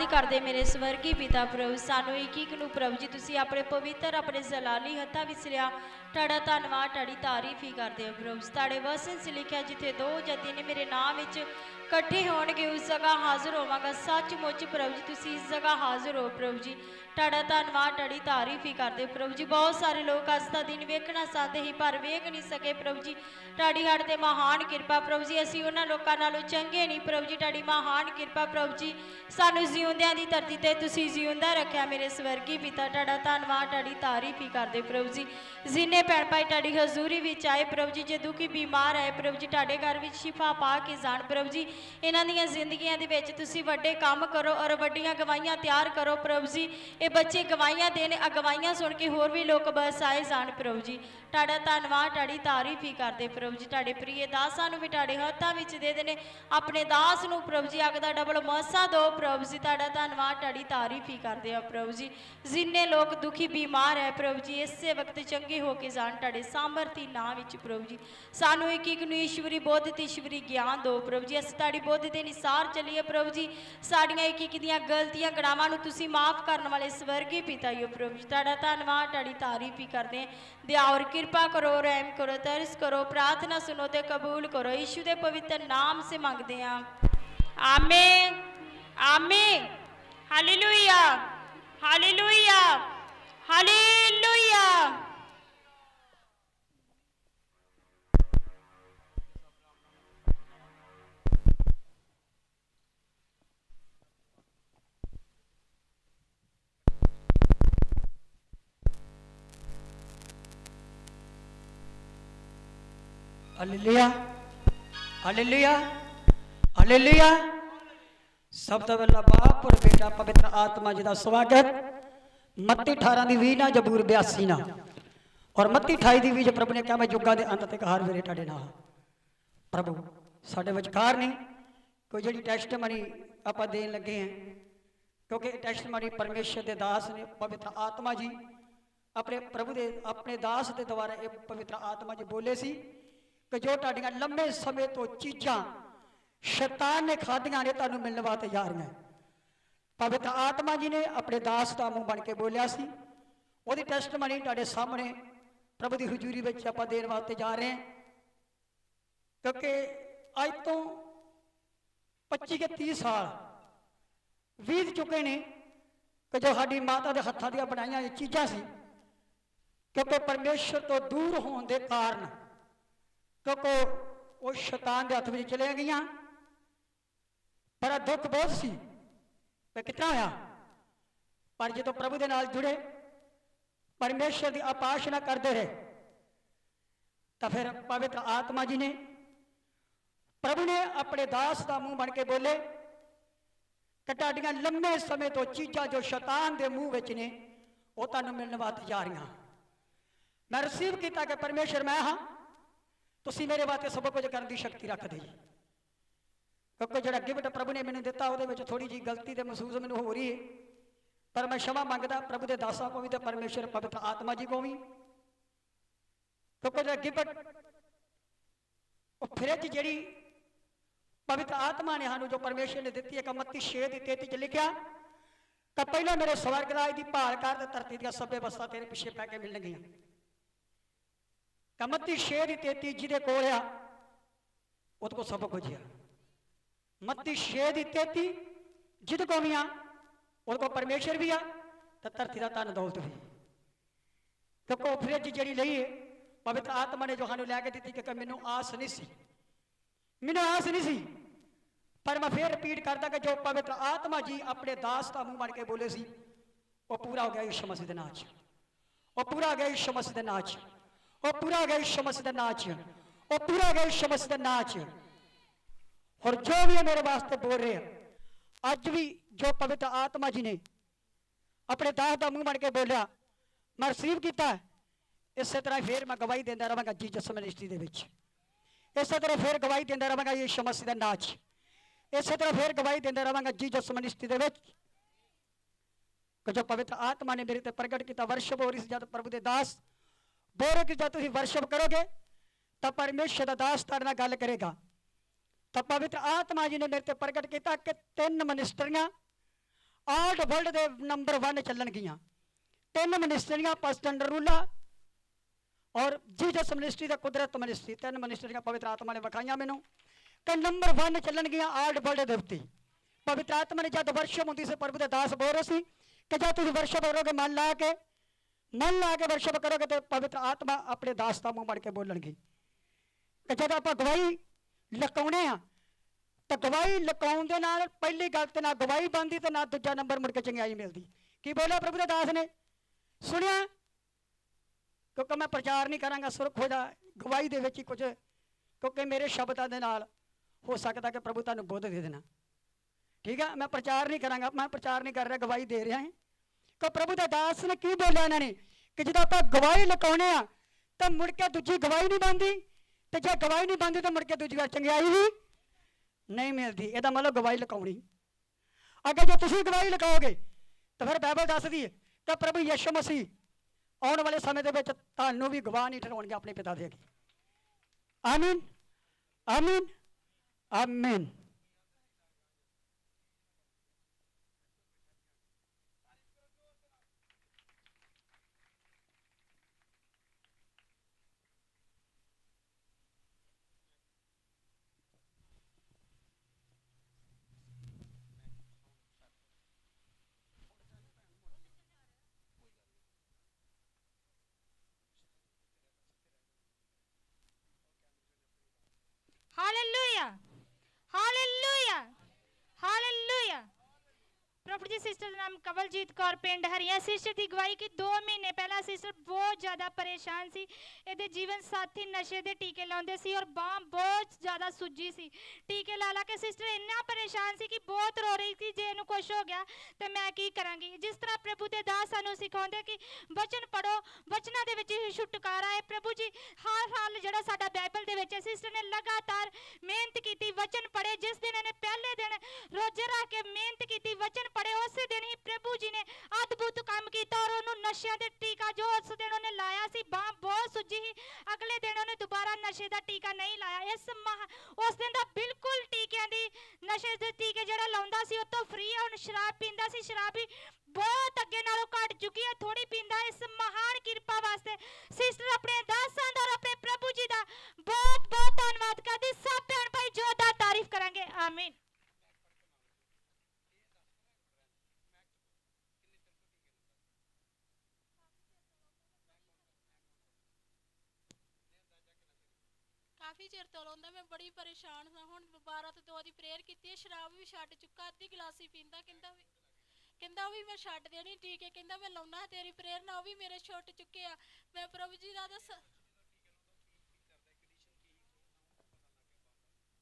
याद करते मेरे स्वर्गी पिता प्रभु सानू एक एक नू प्रभु जी तुसी अपने पवित्र अपने जलाली हत्था विच लिया तुहाडा धन्नवाद तुहाडी तारीफ ही करते हो प्रभु तुहाडे वचन च लिखिया जिथे दो या तीन मेरे नाम विच इकट्ठे होणगे उस जगह हाजिर होवांगा सचमुच प्रभु जी तुसी इस जगह हाजिर हो प्रभु जी तुहाडा धन्नवाद तुहाडी तारीफ ही करते प्रभु जी बहुत सारे लोग अज का दिन वेखना चाहते ही पर वेख नहीं सके प्रभु जी तुहाडी हड़ ते महान कृपा प्रभु जी असीं उन्हां लोकां नालों चंगे नहीं प्रभु जी तुहाडी महान कृपा प्रभु जी सानू जिउंदियां दी धरती ते तुसीं जिउंदा रखिया मेरे स्वर्गी पिता तुहाडा धन्नवाद तुहाडी तारीफ ही करते प्रभु जी जिन्ने भैण भाई तुहाडी हजूरी विच आए प्रभु जी जे दुखी बीमार आए प्रभु जी तुहाडे घर विच शिफा पा के जाण प्रभु जी इन्हां दीयां जिंदगियां दे विच तुसीं वड्डे काम करो और वड्डियां गवाहियां तैयार करो प्रभु जी ये बच्चे गवाहियां देने गवाहियां सुन के होर भी लोग बस आए जाण प्रभु जी तुहाडा धन्नवाद तुहाडी तारीफ ही करते प्रभु जी तुहाडे प्रिय दासां नूं भी तुहाडे हत्थां विच दे देने अपने दास नूं प्रभु जी अग दा डबल मौसा दो प्रभु जी तुहाडा धन्नवाद तुहाडी तारीफ ही करते हैं प्रभु जी जिन्ने लोग दुखी बीमार है प्रभु जी इसे वक्त चंगे होके जाण तुहाडे सामर्थी नाम विच प्रभु जी सानू एक एक नूं ईश्वरी बोध ते ईश्वरी ज्ञान दो प्रभु जी असीं तुहाडी बोध दे अनुसार चलीए प्रभु जी साड़ियां एक एक दियां गलतियां गड़ावां नूं तुसीं माफ करन वाले स्वर्गी पिता ही हो प्रभु जी तुहाडा धन्नवाद तुहाडी तारीफ ही करते हैं दया और कृपा करो रहम करो तरस करो प्रार्थना सुनो ते कबूल करो यीशु दे पवित्र नाम से मांगते हैं आमीन आमीन hallelujah hallelujah hallelujah hallelujah hallelujah hallelujah सब तो पहला बाप और बेटा पवित्र आत्मा जी का स्वागत मत्ती 18 की 20 ना जबूर 82 ना और मत्ती 28 की 20 जो प्रभु ने कहा मैं युगों के अंत तक हर वेले तुहाडे नाल प्रभु साडे विचकार नहीं कोई जी टेस्टमनी आप देन लगे हैं क्योंकि टेस्टमनी परमेश्वर के दास ने पवित्र आत्मा जी अपने प्रभु दे अपने दास के द्वारा ये पवित्र आत्मा जी बोले सी कि जो तुहाडियां लंबे समय तो चीज़ां शैतान ने खादियां ने तुहानूं मिलण वास्ते जा रही हैं पवित्र आत्मा जी ने अपने दास का मुँह बन के बोलिया सी उहदी टेस्टमनी तुहाडे सामने प्रभु की हजूरी में आपां देण वास्ते जा रहे हैं क्योंकि अज तो 25 के 30 साल बीत चुके ने कि जो साडी माता के हत्थां दी बनाईयां चीज़ां सी क्योंकि परमेश्वर तो दूर होने के कारण क्योंकि वो शैतान के हथ में चले गई पर दुख बहुत सी कितना होया पर जो प्रभु के नाल जुड़े परमेश्वर की उपासना करते रहे तो फिर पवित्र आत्मा जी ने प्रभु ने अपने दास का मुंह बन के बोले कि तुहाडियां लंबे समय तो चीज़ां जो शैतान के मुंह विच ने वो तुहानूं मिलण वास्ते जा रही मैं रिसीव किया कि परमेश्वर मैं हाँ तुसीं मेरे वास्ते सब कुछ करने की शक्ति रख दे क्योंकि जो गिफ्ट प्रभु ने मैंने दिता वो थोड़ी जी गलती तो महसूस मैंने हो रही है पर मैं क्षमा मंगता प्रभु के दासां को भी तो परमेश्वर पवित्र आत्मा जी को भी क्योंकि जो गिफ्ट फ्रिज जी पवित्र आत्मा ने सानू जो परमेश्वर ने दी है मत्ती 6:33 लिखा तो पहले मेरे स्वर्ग राज की भाल कर धरती दी सभे वस्तां तेरे पिछे पै के मिलणगियां मत्ती 6:33 जिहदे कोल आ उहदे कोल सब कुछ है मत्ती 6:33 जिहदे कोल भी आ उहदे कोल परमेश्वर भी आ तो धरती का धन दौलत भी क्योंकि फ्रिज जी लई है पवित्र आत्मा ने जो सानू लैके दी कि मैनू आस नहीं सी मैनू आस नहीं सी पर मैं फिर रिपीट करता कि जो पवित्र आत्मा जी अपने दास का मुंह बन के बोले सी वो पूरा हो गया यीशु मसीह के नाम वो पूरा हो गया यीशु मसीह के नाम वो पूरा हो गया यीशु मसीह के नाम वो पूरा हो गया यीशु मसीह के नाम और जो भी मेरे वास्ते बोल रहे हैं अज भी जो पवित्र आत्मा जी ने अपने दास का मुंह बन के बोलिया मैं रिसीव किया इस तरह फिर मैं गवाही देता रहांगा जीसस मिनिस्ट्री दे विच इस तरह फिर गवाही देता रहांगा यीशु मसीह के नाम इस तरह फिर गवाही देता रहांगा जीसस मिनिस्ट्री दे विच जो पवित्र आत्मा ने मेरे ते प्रगट किया वर्शिप हो रही जब प्रभु के दास बोल रहे कि जब तुम वर्शिप करोगे तो परमेश्वर का दास तुहाडे नाल गल करेगा तो पवित्र आत्मा जी ने मेरे ते प्रगट किया कि 3 मिनिस्ट्रियां ਆਲ ਵਰਲਡ ਦੇ ਨੰਬਰ 1 ਚੱਲਣਗੀਆਂ। 3 ਮਿਨਿਸਟਰੀਆਂ ਪਸਟੰਡਰ ਰੂਲਾ ਔਰ ਜੀਸਸ ਮਿਨਿਸਟਰੀ ਦਾ ਕੁਦਰਤ ਮਿਨਿਸਟਰੀ, 3 ਮਿਨਿਸਟਰੀਆਂ ਪਵਿੱਤਰ ਆਤਮਾ ਨੇ ਵਿਖਾਈਆਂ ਮੈਨੂੰ ਕਿ ਨੰਬਰ 1 ਚੱਲਣਗੀਆਂ ਆਲ ਵਰਲਡ ਦੇ ਉੱਤੇ। ਪਵਿੱਤਰ ਆਤਮਾ ਨੇ ਜਦ ਵਰਸ਼ਿਪ ਹੁੰਦੀ ਸੀ, ਪ੍ਰਭੂ ਦੇ ਦਾਸ ਬੋਲ ਰਹੇ ਸੀ ਕਿ ਜਦ ਤੁਸੀਂ ਵਰਸ਼ਿਪ ਕਰੋਗੇ ਮਨ ਲਾ ਕੇ ਵਰਸ਼ਿਪ ਕਰੋਗੇ ਤੇ ਪਵਿੱਤਰ ਆਤਮਾ ਆਪਣੇ ਦਾਸ ਦਾ ਮੂੰਹ ਬਣ ਕੇ ਬੋਲਣਗੇ। ਕਿ ਜਦ ਆਪਾਂ ਗਵਾਹੀ ਲਕਾਉਣੇ ਆ ਤਾਂ ਗਵਾਹੀ ਲਕਾਉਣ ਦੇ ਨਾਲ ਪਹਿਲੀ ਗੱਲ ਤੇ ਨਾ ਗਵਾਹੀ ਬਣਦੀ ਤੇ ਨਾ ਦੂਜਾ ਨੰਬਰ ਮੁੜ ਕੇ ਚੰਗਿਆਈ ਮਿਲਦੀ। ਕੀ ਬੋਲਿਆ ਪ੍ਰਭੂ ਦੇ ਦਾਸ ਨੇ? ਸੁਣਿਆ? ਕਿਉਂਕਿ ਮੈਂ ਪ੍ਰਚਾਰ ਨਹੀਂ ਕਰਾਂਗਾ, ਸੁਰਖ ਹੋ ਜਾ ਗਵਾਹੀ ਦੇ ਵਿੱਚ ਹੀ ਕੁਝ, ਕਿਉਂਕਿ ਮੇਰੇ ਸ਼ਬਦਾਂ ਦੇ ਨਾਲ ਹੋ ਸਕਦਾ ਕਿ ਪ੍ਰਭੂ ਤੁਹਾਨੂੰ ਬੁੱਧ ਦੇ ਦੇਣਾ। ਠੀਕ ਆ, ਮੈਂ ਪ੍ਰਚਾਰ ਨਹੀਂ ਕਰਾਂਗਾ, ਮੈਂ ਪ੍ਰਚਾਰ ਨਹੀਂ ਕਰ ਰਿਹਾ, ਗਵਾਹੀ ਦੇ ਰਿਹਾ ਹਾਂ ਕਿ ਪ੍ਰਭੂ ਦਾ ਦਾਸ ਨੇ ਕੀ ਬੋਲਿਆ ਇਹਨਾਂ ਨੇ ਕਿ ਜਦੋਂ ਆਪਾਂ ਗਵਾਹੀ ਲਕਾਉਣੇ ਆ ਤਾਂ ਮੁੜ ਕੇ ਦੂਜੀ ਗਵਾਹੀ ਨਹੀਂ ਬਣਦੀ, ਤੇ ਜੇ ਗਵਾਹੀ ਨਹੀਂ ਬਣਦੀ ਤਾਂ ਮੁੜ ਕੇ ਦੂਜੀ ਗੱਲ ਚੰਗਿਆਈ ਵੀ ਨਹੀਂ ਮਿਲਦੀ। ਇਹਦਾ ਮਤਲਬ ਗਵਾਹੀ ਲਕਾਉਣੀ। ਅਗਰ ਜੇ ਤੁਸੀਂ ਗਵਾਹੀ ਲਕਾਓਗੇ ਤਾਂ ਫਿਰ ਬਾਈਬਲ ਦੱਸਦੀ ਹੈ ਕਿ ਪ੍ਰਭੂ ਯਿਸੂ ਮਸੀਹ ਆਉਣ ਵਾਲੇ ਸਮੇਂ ਦੇ ਵਿੱਚ ਤੁਹਾਨੂੰ ਵੀ ਗਵਾਹ ਨਹੀਂ ਠਹਿਰਾਉਣਗੇ ਆਪਣੇ ਪਿਤਾ ਦੇ ਅੱਗੇ। ਆਮੀਨ, ਆਮੀਨ, ਆਮੀਨ। Hallelujah, hallelujah, hallelujah. प्रॉफिट जी सिस्टर का नाम कवलजीत कौर पिंड हरिया। सिस्टर की गवाही की 2 महीने पहला सिस्टर बहुत ज़्यादा परेशान सी। ਇਹਦੇ ਜੀਵਨ ਸਾਥੀ ਨਸ਼ੇ ਦੇ ਟੀਕੇ ਲਾਉਂਦੇ ਸੀ ਔਰ ਬਾਂਹ ਬਹੁਤ ਜ਼ਿਆਦਾ ਸੁੱਜੀ ਸੀ। ਟੀਕੇ ਲਾ ਲਾ ਕੇ ਸਿਸਟਰ ਇੰਨਾ ਪਰੇਸ਼ਾਨ ਸੀ ਕਿ ਬਹੁਤ ਰੋ ਰਹੀ ਸੀ, ਜੇ ਇਹਨੂੰ ਕੁਛ ਹੋ ਗਿਆ ਤੇ ਮੈਂ ਕੀ ਕਰਾਂਗੀ। ਜਿਸ ਤਰ੍ਹਾਂ ਪ੍ਰਭੂ ਦੇ ਦਾਸ ਸਾਨੂੰ ਸਿਖਾਉਂਦੇ ਕਿ ਵਚਨ ਪੜੋ, ਵਚਨਾਂ ਦੇ ਵਿੱਚ ਹੀ ਛੁਟਕਾਰਾ ਹੈ। ਪ੍ਰਭੂ ਜੀ ਹਰ ਹਾਲ ਜਿਹੜਾ ਸਾਡਾ ਬਾਈਬਲ ਦੇ ਵਿੱਚ ਹੈ, ਸਿਸਟਰ ਨੇ ਲਗਾਤਾਰ ਮਿਹਨਤ ਕੀਤੀ, ਵਚਨ ਪੜ੍ਹੇ। ਜਿਸ ਦਿਨ ਇਹਨੇ ਪਹਿਲੇ ਦਿਨ ਰੋਜ਼ੇ ਰੱਖ ਕੇ ਮਿਹਨਤ ਕੀਤੀ, ਵਚਨ ਪੜ੍ਹੇ, ਉਸੇ ਦਿਨ ਹੀ ਪ੍ਰਭੂ ਜੀ ਨੇ ਅਦਭੁਤ ਕੰਮ ਕੀਤਾ ਔਰ ਉਹਨੂੰ ਨਸ਼ਿਆਂ ਦੇ ਟੀਕਾ ਜੋ ਉਸ ਦਿਨ ਉਹਨੇ ਲਾਇਆ ਸੀ, ਬਾਂਹ ਬਹੁਤ ਸੁੱਜੀ ਸੀ, ਅਗਲੇ ਦਿਨ ਉਹਨੇ ਦੁਬਾਰਾ ਨਸ਼ੇ ਦਾ ਟੀਕਾ ਨਹੀਂ ਲਾਇਆ। ਉਸ ਦਿਨ ਦਾ ਬਿਲਕੁਲ ਟੀਕਿਆਂ ਦੀ ਨਸ਼ੇ ਦੇ ਟੀਕੇ ਜਿਹੜਾ ਲਾਉਂਦਾ ਸੀ ਉਹ ਤੋਂ ਫ੍ਰੀ ਹੈ। ਹੁਣ ਸ਼ਰਾਬ ਪੀਂਦਾ ਸੀ, ਸ਼ਰਾਬ ਵੀ ਬਹੁਤ ਅੱਗੇ ਨਾਲੋਂ ਘਟ ਚੁੱਕੀ ਹੈ, ਥੋੜੀ ਪੀਂਦਾ। ਇਸ ਮਹਾਨ ਕਿਰਪਾ ਵਾਸਤੇ ਸਿਸਟਰ ਆਪਣੇ ਦਾਸਾਂ ਦਾ ਔਰ ਆਪਣੇ ਪ੍ਰਭੂ ਜੀ ਦਾ ਬਹੁਤ ਬਹੁਤ ਧੰਨਵਾਦ ਕਰਦੀ। ਸਭ ਭੈਣ ਭਾਈ ਜੋਰਦਾਰ ਤਾਰੀਫ ਕਰਾਂਗੇ। ਆਮੀਨ। ਕਾਫੀ ਚਿਰ ਤੋਂ ਲਾਉਂਦਾ, ਮੈਂ ਬੜੀ ਪਰੇਸ਼ਾਨ ਹਾਂ। ਹੁਣ 12 ਤੋਂ 2 ਦੀ ਪ੍ਰੇਅਰ ਕੀਤੀ ਹੈ, ਸ਼ਰਾਬ ਵੀ ਛੱਡ ਚੁੱਕਾ, ਅੱਧੀ ਗਲਾਸੀ ਪੀਂਦਾ। ਕਹਿੰਦਾ ਉਹ ਵੀ ਮੈਂ ਛੱਡ ਦੇਣੀ, ਠੀਕ ਹੈ। ਕਹਿੰਦਾ ਮੈਂ ਲਾਉਣਾ ਤੇਰੀ ਪ੍ਰੇਅਰ ਨਾਲ, ਉਹ ਵੀ ਮੇਰੇ ਛੁੱਟ ਚੁੱਕੇ ਆ। ਮੈਂ ਪ੍ਰਭੂ ਜੀ ਦਾ ਦੱਸ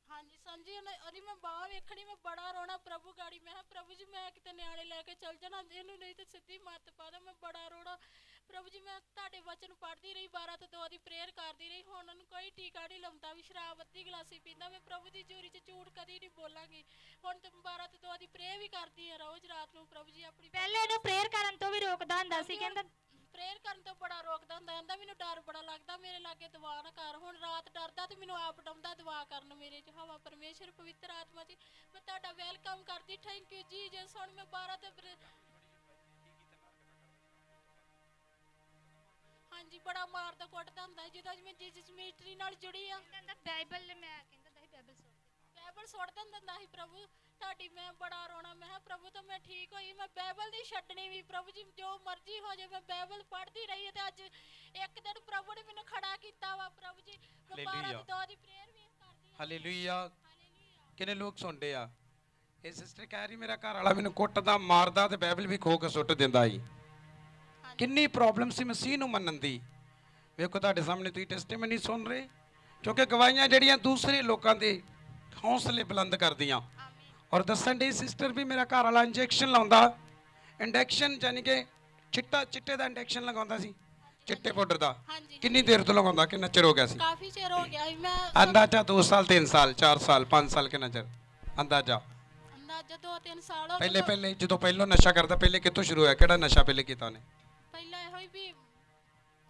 ਹਾਂਜੀ ਸਾਂਝੀ ਉਹਦੀ ਮੈਂ ਬਾਹ ਵੇਖਣੀ, ਮੈਂ ਬੜਾ ਰੋਣਾ ਪ੍ਰਭੂ ਗਾੜੀ। ਮੈਂ ਕਿਹਾ ਪ੍ਰਭੂ ਜੀ ਮੈਂ ਕਿਤੇ ਨਿਆਣੇ ਲੈ ਕੇ ਚੱਲ ਜਾਣਾ ਇਹਨੂੰ, ਨਹੀਂ ਤੇ ਸਿੱਧੀ ਮੱਤ ਪਾ ਦੇ। ਮੈਂ ਬੜਾ ਰੋਣਾ ਪ੍ਰਭੂ ਜੀ। ਮੈਂ ਤੁਹਾਡੇ ਵਚਨ ਪੜ੍ਹਦੀ ਰਹੀ, 12 ਤੋਂ 2 ਦੀ ਪ੍ਰੇਅਰ ਕਰਦੀ ਰਹੀ। ਹੁਣ ਉਹਨੂੰ ਕੋਈ ਟੀਕਾ ਨਹੀਂ ਲਾਉਂਦਾ, ਵੀ ਸ਼ਰਾਬ ਅੱਧੀ ਗਲਾਸੀ ਪੀਂਦਾ। ਮੈਂ ਪ੍ਰਭੂ ਦੀ ਜੂਰੀ 'ਚ ਝੂਠ ਕਦੀ ਨਹੀਂ ਬੋਲਾਂਗੀ। ਹੁਣ ਤੇ 12 ਤੋਂ 2 ਦੀ ਪ੍ਰੇਅਰ ਵੀ ਕਰਦੀ ਆ ਰੋਜ਼ ਰਾਤ ਨੂੰ। ਪ੍ਰਭੂ ਜੀ ਆਪਣੀ ਪਹਿਲੇ ਇਹਨੂੰ ਪ੍ਰੇਅਰ ਕਰਨ ਤੋਂ ਵੀ ਰੋਕਦਾ ਹੁੰਦਾ ਸੀ, ਕਹਿੰਦਾ ਪ੍ਰੇਅਰ ਕਰਨ ਤੋਂ ਬੜਾ ਰੋਕਦਾ ਹੁੰਦਾ। ਕਹਿੰਦਾ ਮੈਨੂੰ ਡਰ ਬੜਾ ਲੱਗਦਾ, ਮੇਰੇ ਲਾਗੇ ਦੁਆ ਨਾ ਕਰ। ਹੁਣ ਰਾਤ ਡਰਦਾ ਤੇ ਮੈਨੂੰ ਆਪ ਡਾਉਂਦਾ ਦੁਆ ਕਰਨ ਮੇਰੇ 'ਚ। ਹਵਾ ਪਰਮੇਸ਼ਰ ਪਵਿੱਤਰ ਆਤਮਾ ਜੀ, ਮੈਂ ਤੁਹਾਡਾ ਵੈਲਕਮ ਕਰਦੀ। Thank you Jesus. ਹੁਣ ਮੈਂ 12 ਤੋਂ ਹਾਂਜੀ ਬੜਾ ਮਾਰਦਾ ਕੁੱਟਦਾ ਹੁੰਦਾ ਜਦੋਂ ਮੈਂ ਜੀਸਸ ਮਿਸਟਰੀ ਨਾਲ ਜੁੜੀ ਆ। ਕਹਿੰਦਾ ਬਾਈਬਲ, ਮੈਂ ਕਹਿੰਦਾ ਸੀ ਬਾਈਬਲ ਸੁੱਟ ਦਿੰਦਾ ਸੀ ਪ੍ਰਭੂ ਤੁਹਾਡੀ। ਮੈਂ ਬੜਾ ਰੋਣਾ, ਮੈਂ ਕਿਹਾ ਪ੍ਰਭੂ ਤਾਂ ਮੈਂ ਠੀਕ ਹੋਈ, ਮੈਂ ਬਾਈਬਲ ਦੀ ਛੱਡਣੀ ਵੀ। ਪ੍ਰਭੂ ਜੀ ਜੋ ਮਰਜ਼ੀ ਹੋ ਜਾਏ, ਮੈਂ ਬਾਈਬਲ ਪੜ੍ਹਦੀ ਰਹੀ। ਤੇ ਅੱਜ ਇੱਕ ਦਿਨ ਪ੍ਰਭੂ ਨੇ ਮੈਨੂੰ ਖੜਾ ਕੀਤਾ ਵਾ। ਪ੍ਰਭੂ ਜੀ ਮੈਂ 12 ਤੋਂ 2 ਦੀ ਪ੍ਰੇਅਰ ਵੀ ਕਰਦੀ। ਹਾਲੇਲੂਇਆ। ਕਿੰਨੇ ਲੋਕ ਸੁਣਦੇ ਆ। ਇਹ ਸਿਸਟਰ ਕਹਿ ਰਹੀ ਮੇਰਾ ਘਰ ਵਾਲਾ ਮੈਨੂੰ ਕੁੱਟਦਾ ਮਾਰਦਾ ਤੇ ਬਾਈਬਲ ਵੀ ਖੋ ਕੇ ਸੁੱਟ ਦਿੰਦਾ ਸੀ। ਕਿੰਨੀ ਪ੍ਰੋਬਲਮ ਸੀ ਮਸੀਹ ਨੂੰ ਮੰਨਣ ਦੀ। ਵੇਖੋ ਤੁਹਾਡੇ ਸਾਹਮਣੇ ਤੁਸੀਂ ਟੈਸਟੀਮਨੀ ਸੁਣ ਰਹੇ, ਕਿਉਂਕਿ ਗਵਾਹੀਆਂ ਜਿਹੜੀਆਂ ਦੂਸਰੇ ਲੋਕਾਂ ਦੇ ਹੌਸਲੇ ਬੁਲੰਦ ਕਰਦੀਆਂ। ਔਰ ਦੱਸਣ ਦੀ ਸਿਸਟਰ ਵੀ ਮੇਰਾ ਘਰ ਵਾਲਾ ਇੰਜੈਕਸ਼ਨ ਲਾਉਂਦਾ, ਇੰਡੈਕਸ਼ਨ ਯਾਨੀ ਕਿ ਚਿੱਟੇ ਦਾ ਇੰਡੈਕਸ਼ਨ ਲਗਾਉਂਦਾ ਸੀ, ਚਿੱਟੇ ਪਾਊਡਰ ਦਾ। ਕਿੰਨੀ ਦੇਰ ਤੋਂ ਲਗਾਉਂਦਾ, ਕਿੰਨਾ ਚਿਰ ਹੋ ਗਿਆ ਸੀ? ਕਾਫੀ ਚਿਰ ਹੋ ਗਿਆ ਸੀ। ਮੈਂ ਅੰਦਾਜ਼ਾ 2 ਸਾਲ 3 ਸਾਲ 4 ਸਾਲ 5 ਸਾਲ ਕਿੰਨਾ ਚਿਰ ਅੰਦਾਜ਼ਾ? 2-3 ਸਾਲ ਹੋ ਪਹਿਲੇ ਜਦੋਂ ਪਹਿਲੋਂ ਨਸ਼ਾ ਕਰਦਾ, ਪਹਿਲੇ ਕਿੱਥੋਂ ਸ਼ੁਰੂ ਹੋਇਆ, ਕਿਹੜਾ ਨਸ਼ਾ ਪਹਿਲੇ ਕੀਤਾ ਉਹਨੇ? ਪਹਿਲਾਂ ਇਹੋ ਹੀ ਵੀ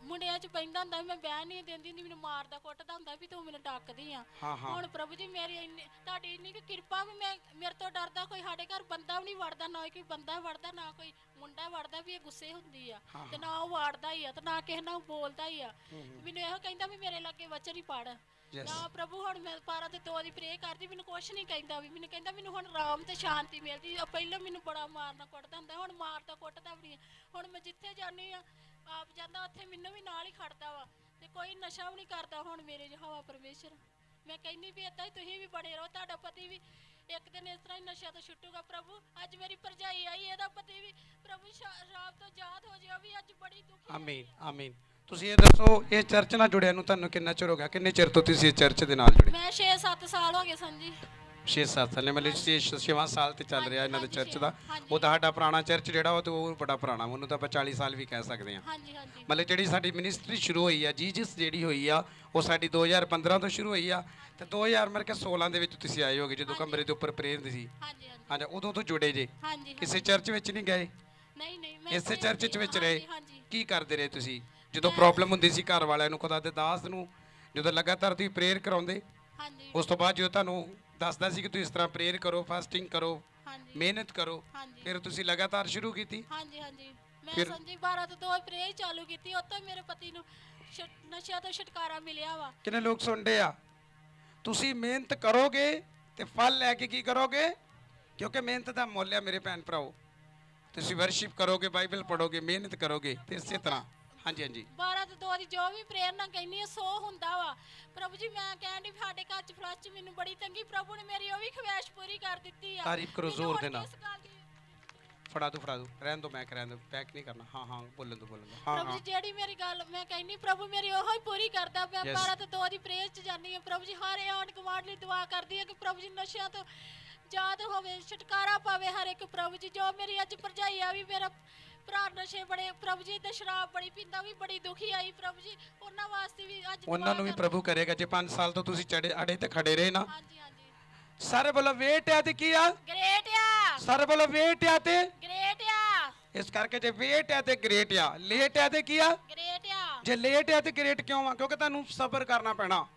ਮੁੰਡਿਆਂ 'ਚ ਬਹਿੰਦਾ ਹੁੰਦਾ ਮੈਂ ਬਹਿ ਨਹੀਂ ਦਿੰਦੀ ਹੁੰਦੀ, ਮੈਨੂੰ ਮਾਰਦਾ ਕੁੱਟਦਾ ਹੁੰਦਾ ਵੀ ਤੂੰ ਮੈਨੂੰ ਡੱਕਦੀ ਆ। ਹਾਂ, ਹਾਂ। ਹੁਣ ਪ੍ਰਭੂ ਜੀ ਮੇਰੀ ਤੁਹਾਡੀ ਇੰਨੀ ਕੁ ਕਿਰਪਾ ਵੀ ਮੈਂ ਮੇਰੇ ਤੋਂ ਡਰਦਾ ਕੋਈ ਸਾਡੇ ਘਰ ਬੰਦਾ ਵੀ ਨਹੀਂ ਵੜਦਾ, ਨਾ ਕੋਈ ਬੰਦਾ ਵੜਦਾ ਨਾ ਕੋਈ ਮੁੰਡਾ ਵੜਦਾ ਵੀ ਇਹ ਗੁੱਸੇ ਹੁੰਦੀ ਆ ਤੇ ਨਾ ਉਹ ਵਾੜਦਾ ਹੀ ਆ ਤੇ ਨਾ ਕਿਸੇ ਨਾਲ ਬੋਲਦਾ ਹੀ ਆ। ਮੈਨੂੰ ਇਹੋ ਕਹਿੰਦਾ ਵੀ ਮੇਰੇ ਲਾਗੇ ਵਚਨ ਹੀ ਪੜ ਨਾ ਪ੍ਰਭੂ। ਹੁਣ ਮੈਂ 12 ਤੇ 2 ਦੀ ਪ੍ਰੇ ਕਰਦੀ, ਮੈਨੂੰ ਕੁਛ ਨਹੀਂ ਕਹਿੰਦਾ ਵੀ, ਮੈਨੂੰ ਕਹਿੰਦਾ ਮੈਨੂੰ ਹੁਣ ਆਰਾਮ ਤੇ ਸ਼ਾਂਤੀ ਮਿਲਦੀ। ਪਹਿਲਾਂ ਮੈਨੂੰ ਬੜਾ ਮਾਰਨਾ ਕੁੱਟਦਾ ਹੁੰਦਾ, ਹੁਣ ਮਾਰਦਾ ਕੁੱਟਦਾ ਵੀ ਨਹੀਂ। ਹੁਣ ਮੈਂ ਜਿੱਥੇ ਜਾਂਦੀ ਆ ਆਪ ਜਾਂਦਾ ਉੱਥੇ ਮੈਨੂੰ ਵੀ ਨਾਲ ਹੀ ਖੜਦਾ ਵਾ ਤੇ ਕੋਈ ਨਸ਼ਾ ਵੀ ਨਹੀਂ ਕਰਦਾ ਹੁਣ ਮੇਰੇ ਹਵਾ ਪਰਮੇਸ਼ਰ। ਮੈਂ ਕਹਿੰਦੀ ਵੀ ਏਦਾਂ ਹੀ ਤੁਸੀਂ ਵੀ ਬਣੇ ਰਹੋ, ਤੁਹਾਡਾ ਪਤੀ ਵੀ ਇੱਕ ਦਿਨ ਇਸ ਤਰ੍ਹਾਂ ਹੀ ਨਸ਼ਾ ਤੋਂ ਛੁੱਟੂਗਾ ਪ੍ਰਭੂ। ਅੱਜ ਮੇਰੀ ਭਰਜਾਈ ਆਈ, ਇਹਦਾ ਪਤੀ ਵੀ ਪ੍ਰਭੂ ਸ਼ਰਾਬ ਤੋਂ ਆਜ਼ਾਦ ਹੋ ਜਾਵੇ, ਵੀ ਅੱਜ ਬੜੀ ਦੁਖੀ। ਆਮੀਨ ਆਮੀਨ। ਤੁਸੀਂ ਇਹ ਦੱਸੋ ਇਹ ਚਰਚ ਨਾਲ ਜੁੜਿਆ ਨੂੰ ਤੁਹਾਨੂੰ ਕਿੰਨਾ ਚਿਰ ਹੋ ਗਿਆ? ਕਿੰਨੇ ਚਿਰ ਤੋਂ ਤੁਸੀਂ ਇਸ ਚਰਚ ਦੇ ਨਾਲ ਜੁੜੇ? ਮੈਂ 6-7 ਸਾਲ ਹੋ ਗਏ ਸਨ ਜੀ। 6-7 ਸਾਲ ਮਤਲਬ 6ਵਾਂ ਸਾਲ ਤੇ ਚੱਲ ਰਿਹਾ ਇਹਨਾਂ ਦੇ ਚਰਚ ਦਾ। ਉਹ ਤਾਂ ਸਾਡਾ ਪੁਰਾਣਾ ਚਰਚ ਜਿਹੜਾ ਉਹ ਤੇ ਉਹ ਬੜਾ ਪੁਰਾਣਾ, ਉਹਨੂੰ ਤਾਂ ਆਪਾਂ 40 ਸਾਲ ਵੀ ਕਹਿ ਸਕਦੇ ਹਾਂ। ਹਾਂਜੀ ਹਾਂਜੀ। ਮਤਲਬ ਜਿਹੜੀ ਸਾਡੀ ਮਿਨਿਸਟਰੀ ਸ਼ੁਰੂ ਹੋਈ ਆ ਜੀਜਸ ਜਿਹੜੀ ਹੋਈ ਆ ਉਹ ਸਾਡੀ 2015 ਤੋਂ ਸ਼ੁਰੂ ਹੋਈ ਆ ਤੇ 2016 ਦੇ ਵਿੱਚ ਤੁਸੀਂ ਆਏ ਹੋਗੇ ਜਦੋਂ ਕਮਰੇ ਦੇ ਉੱਪਰ ਪ੍ਰੇਅਰ ਹੁੰਦੀ ਸੀ। ਹਾਂਜੀ ਹਾਂਜੀ। ਹਾਂਜੀ, ਉਦੋਂ ਤੋਂ ਜੁੜੇ ਜੇ? ਹਾਂਜੀ। ਕਿਸੇ ਚਰਚ ਵਿੱਚ ਨਹੀਂ ਗਏ? ਨਹੀਂ ਨਹੀਂ ਮੈਂ ਇਸੇ ਚਰਚ ਵਿੱਚ ਰਹੇ? ਹਾਂਜੀ। ਕੀ ਕਰਦੇ ਰਹੇ ਤੁਸੀਂ ਜਦੋਂ ਪ੍ਰੋਬਲਮ ਹੁੰਦੀ ਸੀ ਘਰ ਵਾਲਿਆਂ ਨੂੰ, ਖੁਦਾ ਦੇ ਦਾਸ ਨੂੰ ਜਦੋਂ ਲਗਾਤਾਰ ਤੁਸੀਂ ਪ੍ਰੇਅਰ ਕਰਾਉਂਦੇ? ਹਾਂਜੀ। ਉਸ ਤੋਂ ਬਾਅਦ ਜਦੋਂ ਤੁਹਾਨੂੰ ਦੱਸਦਾ ਸੀ ਕਿ ਤੁਸੀਂ ਇਸ ਤਰ੍ਹਾਂ ਪ੍ਰੇਅਰ ਕਰੋ, ਫਾਸਟਿੰਗ ਕਰੋ, ਹਾਂਜੀ ਮਿਹਨਤ ਕਰੋ, ਹਾਂਜੀ। ਫਿਰ ਤੁਸੀਂ ਲਗਾਤਾਰ ਸ਼ੁਰੂ ਕੀਤੀ? ਹਾਂਜੀ ਹਾਂਜੀ। ਮੈਂ ਫਿਰ- ਸੰਜੀ 12 ਤੋਂ 2 ਪ੍ਰੇਅਰ ਚਾਲੂ ਕੀਤੀ, ਉੱਤੋਂ ਮੇਰੇ ਪਤੀ ਨੂੰ ਨਸ਼ਿਆਂ ਤੋਂ ਛੁਟਕਾਰਾ ਮਿਲਿਆ ਵਾ। ਕਿੰਨੇ ਲੋਕ ਸੁਣਦੇ ਆ? ਤੁਸੀਂ ਮਿਹਨਤ ਕਰੋਗੇ ਤੇ ਫਲ ਲੈ ਕੇ ਕੀ ਕਰੋਗੇ? ਕਿਉਂਕਿ ਮਿਹਨਤ ਦਾ ਮੁੱਲ ਆ ਮੇਰੇ ਭੈਣ ਭਰਾਓ। ਤੁਸੀਂ ਵਰਸ਼ਿਪ ਕਰੋਗੇ, ਬਾਈਬਲ ਪੜੋਗੇ, ਮਿਹਨਤ ਕਰੋਗੇ ਤੇ ਇਸੇ ਤਰ੍ਹਾਂ। ਹਾਂਜੀ ਹਾਂਜੀ। 12 ਤੋਂ 2 ਦੀ ਜੋ ਵੀ ਪ੍ਰੇਅਰ ਨਾ ਕਹਿੰਦੀ ਸੋ ਹੁੰਦਾ ਵਾ ਪ੍ਰਭੂ ਜੀ। ਮੈਂ ਕਹਿੰਦੀ ਸਾਡੇ ਘਰ ਚ ਫਲਸ਼ ਚ ਮੈਨੂੰ ਬੜੀ ਤੰਗੀ, ਪ੍ਰਭੂ ਨੇ ਮੇਰੀ ਉਹ ਵੀ ਖਵਾਇਸ਼ ਪੂਰੀ ਕਰ ਦਿੱਤੀ ਆ। ਤਾਰੀਫ ਕਰੋ ਮੈਨੂੰ ਜ਼ੋਰ ਹੁਣ ਦੇ ਨਾਲ। ਕਿਸ ਗੱਲ ਦੀ- ਫੜਾ ਦੋ ਰਹਿਣ ਦੋ, ਮੈਂ ਰਹਿਣ ਦੋ, ਪੈਕ ਨਹੀਂ ਕਰਨਾ। ਹਾਂ ਹਾਂ, ਬੋਲਣ ਦੋ ਹਾਂ ਪ੍ਰਭੂ ਹਾਂ। ਜੀ ਜਿਹੜੀ ਮੇਰੀ ਗੱਲ ਮੈਂ ਕਹਿੰਦੀ ਪ੍ਰਭੂ ਮੇਰੀ ਉਹੋ ਹੀ ਪੂਰੀ ਕਰਦਾ। ਮੈਂ Yes. 12 ਤੋਂ 2 ਦੀ ਪ੍ਰੇਅਰ ਚ ਜਾਂਦੀ ਹਾਂ ਪ੍ਰਭੂ ਜੀ। ਹਰ ਆਂਢ ਗੁਆਂਢ ਲਈ ਦੁਆ ਕਰਦੀ ਹਾਂ ਕਿ ਪ੍ਰਭੂ ਜੀ ਨਸ਼ਿਆਂ ਤੋਂ ਆਜ਼ਾਦ ਹੋਵੇ, ਛੁਟਕਾਰਾ ਪਾਵੇ ਹਰ ਇੱਕ। ਪ੍ਰਭੂ ਜੀ ਜੋ ਮੇਰੀ ਅੱਜ ਭਰਜਾਈ ਆ ਵੀ ਮੇਰਾ ਭਰਾ ਨਸ਼ੇ ਬੜੇ ਪ੍ਰਭੂ ਜੀ ਤੇ ਸ਼ਰਾਬ ਬੜੀ ਪੀਂਦਾ, ਵੀ ਬੜੀ ਦੁਖੀ ਆਈ ਪ੍ਰਭੂ ਜੀ। ਉਹਨਾਂ ਵਾਸਤੇ ਵੀ ਅੱਜ ਉਹਨਾਂ ਨੂੰ ਵੀ ਪ੍ਰਭੂ ਕਰੇਗਾ ਜੇ 5 ਸਾਲ ਤੋਂ ਤੁਸੀਂ ਅੜੇ ਤੇ ਖੜੇ ਰਹੇ ਨਾ। ਹਾਂਜੀ ਹਾਂਜੀ। ਸਾਰੇ ਬੋਲੋ ਵੇਟ ਆ ਤੇ ਕੀ ਆ? ਗ੍ਰੇਟ ਆ। ਸਾਰੇ ਬੋਲੋ ਵੇਟ ਆ ਤੇ ਗ੍ਰੇਟ ਆ। ਇਸ ਕਰਕੇ ਜੇ ਵੇਟ ਆ ਤੇ ਗ੍ਰੇਟ ਆ, ਲੇਟ ਆ ਤੇ ਕੀ ਆ? ਗ੍ਰੇਟ ਆ। ਜੇ ਲੇਟ ਆ ਤੇ ਗ੍ਰੇਟ ਕਿਉਂ ਆ? ਕਿਉਂਕਿ ਤੁਹਾਨੂੰ ਸਬਰ ਕਰਨਾ ਪੈਣਾ।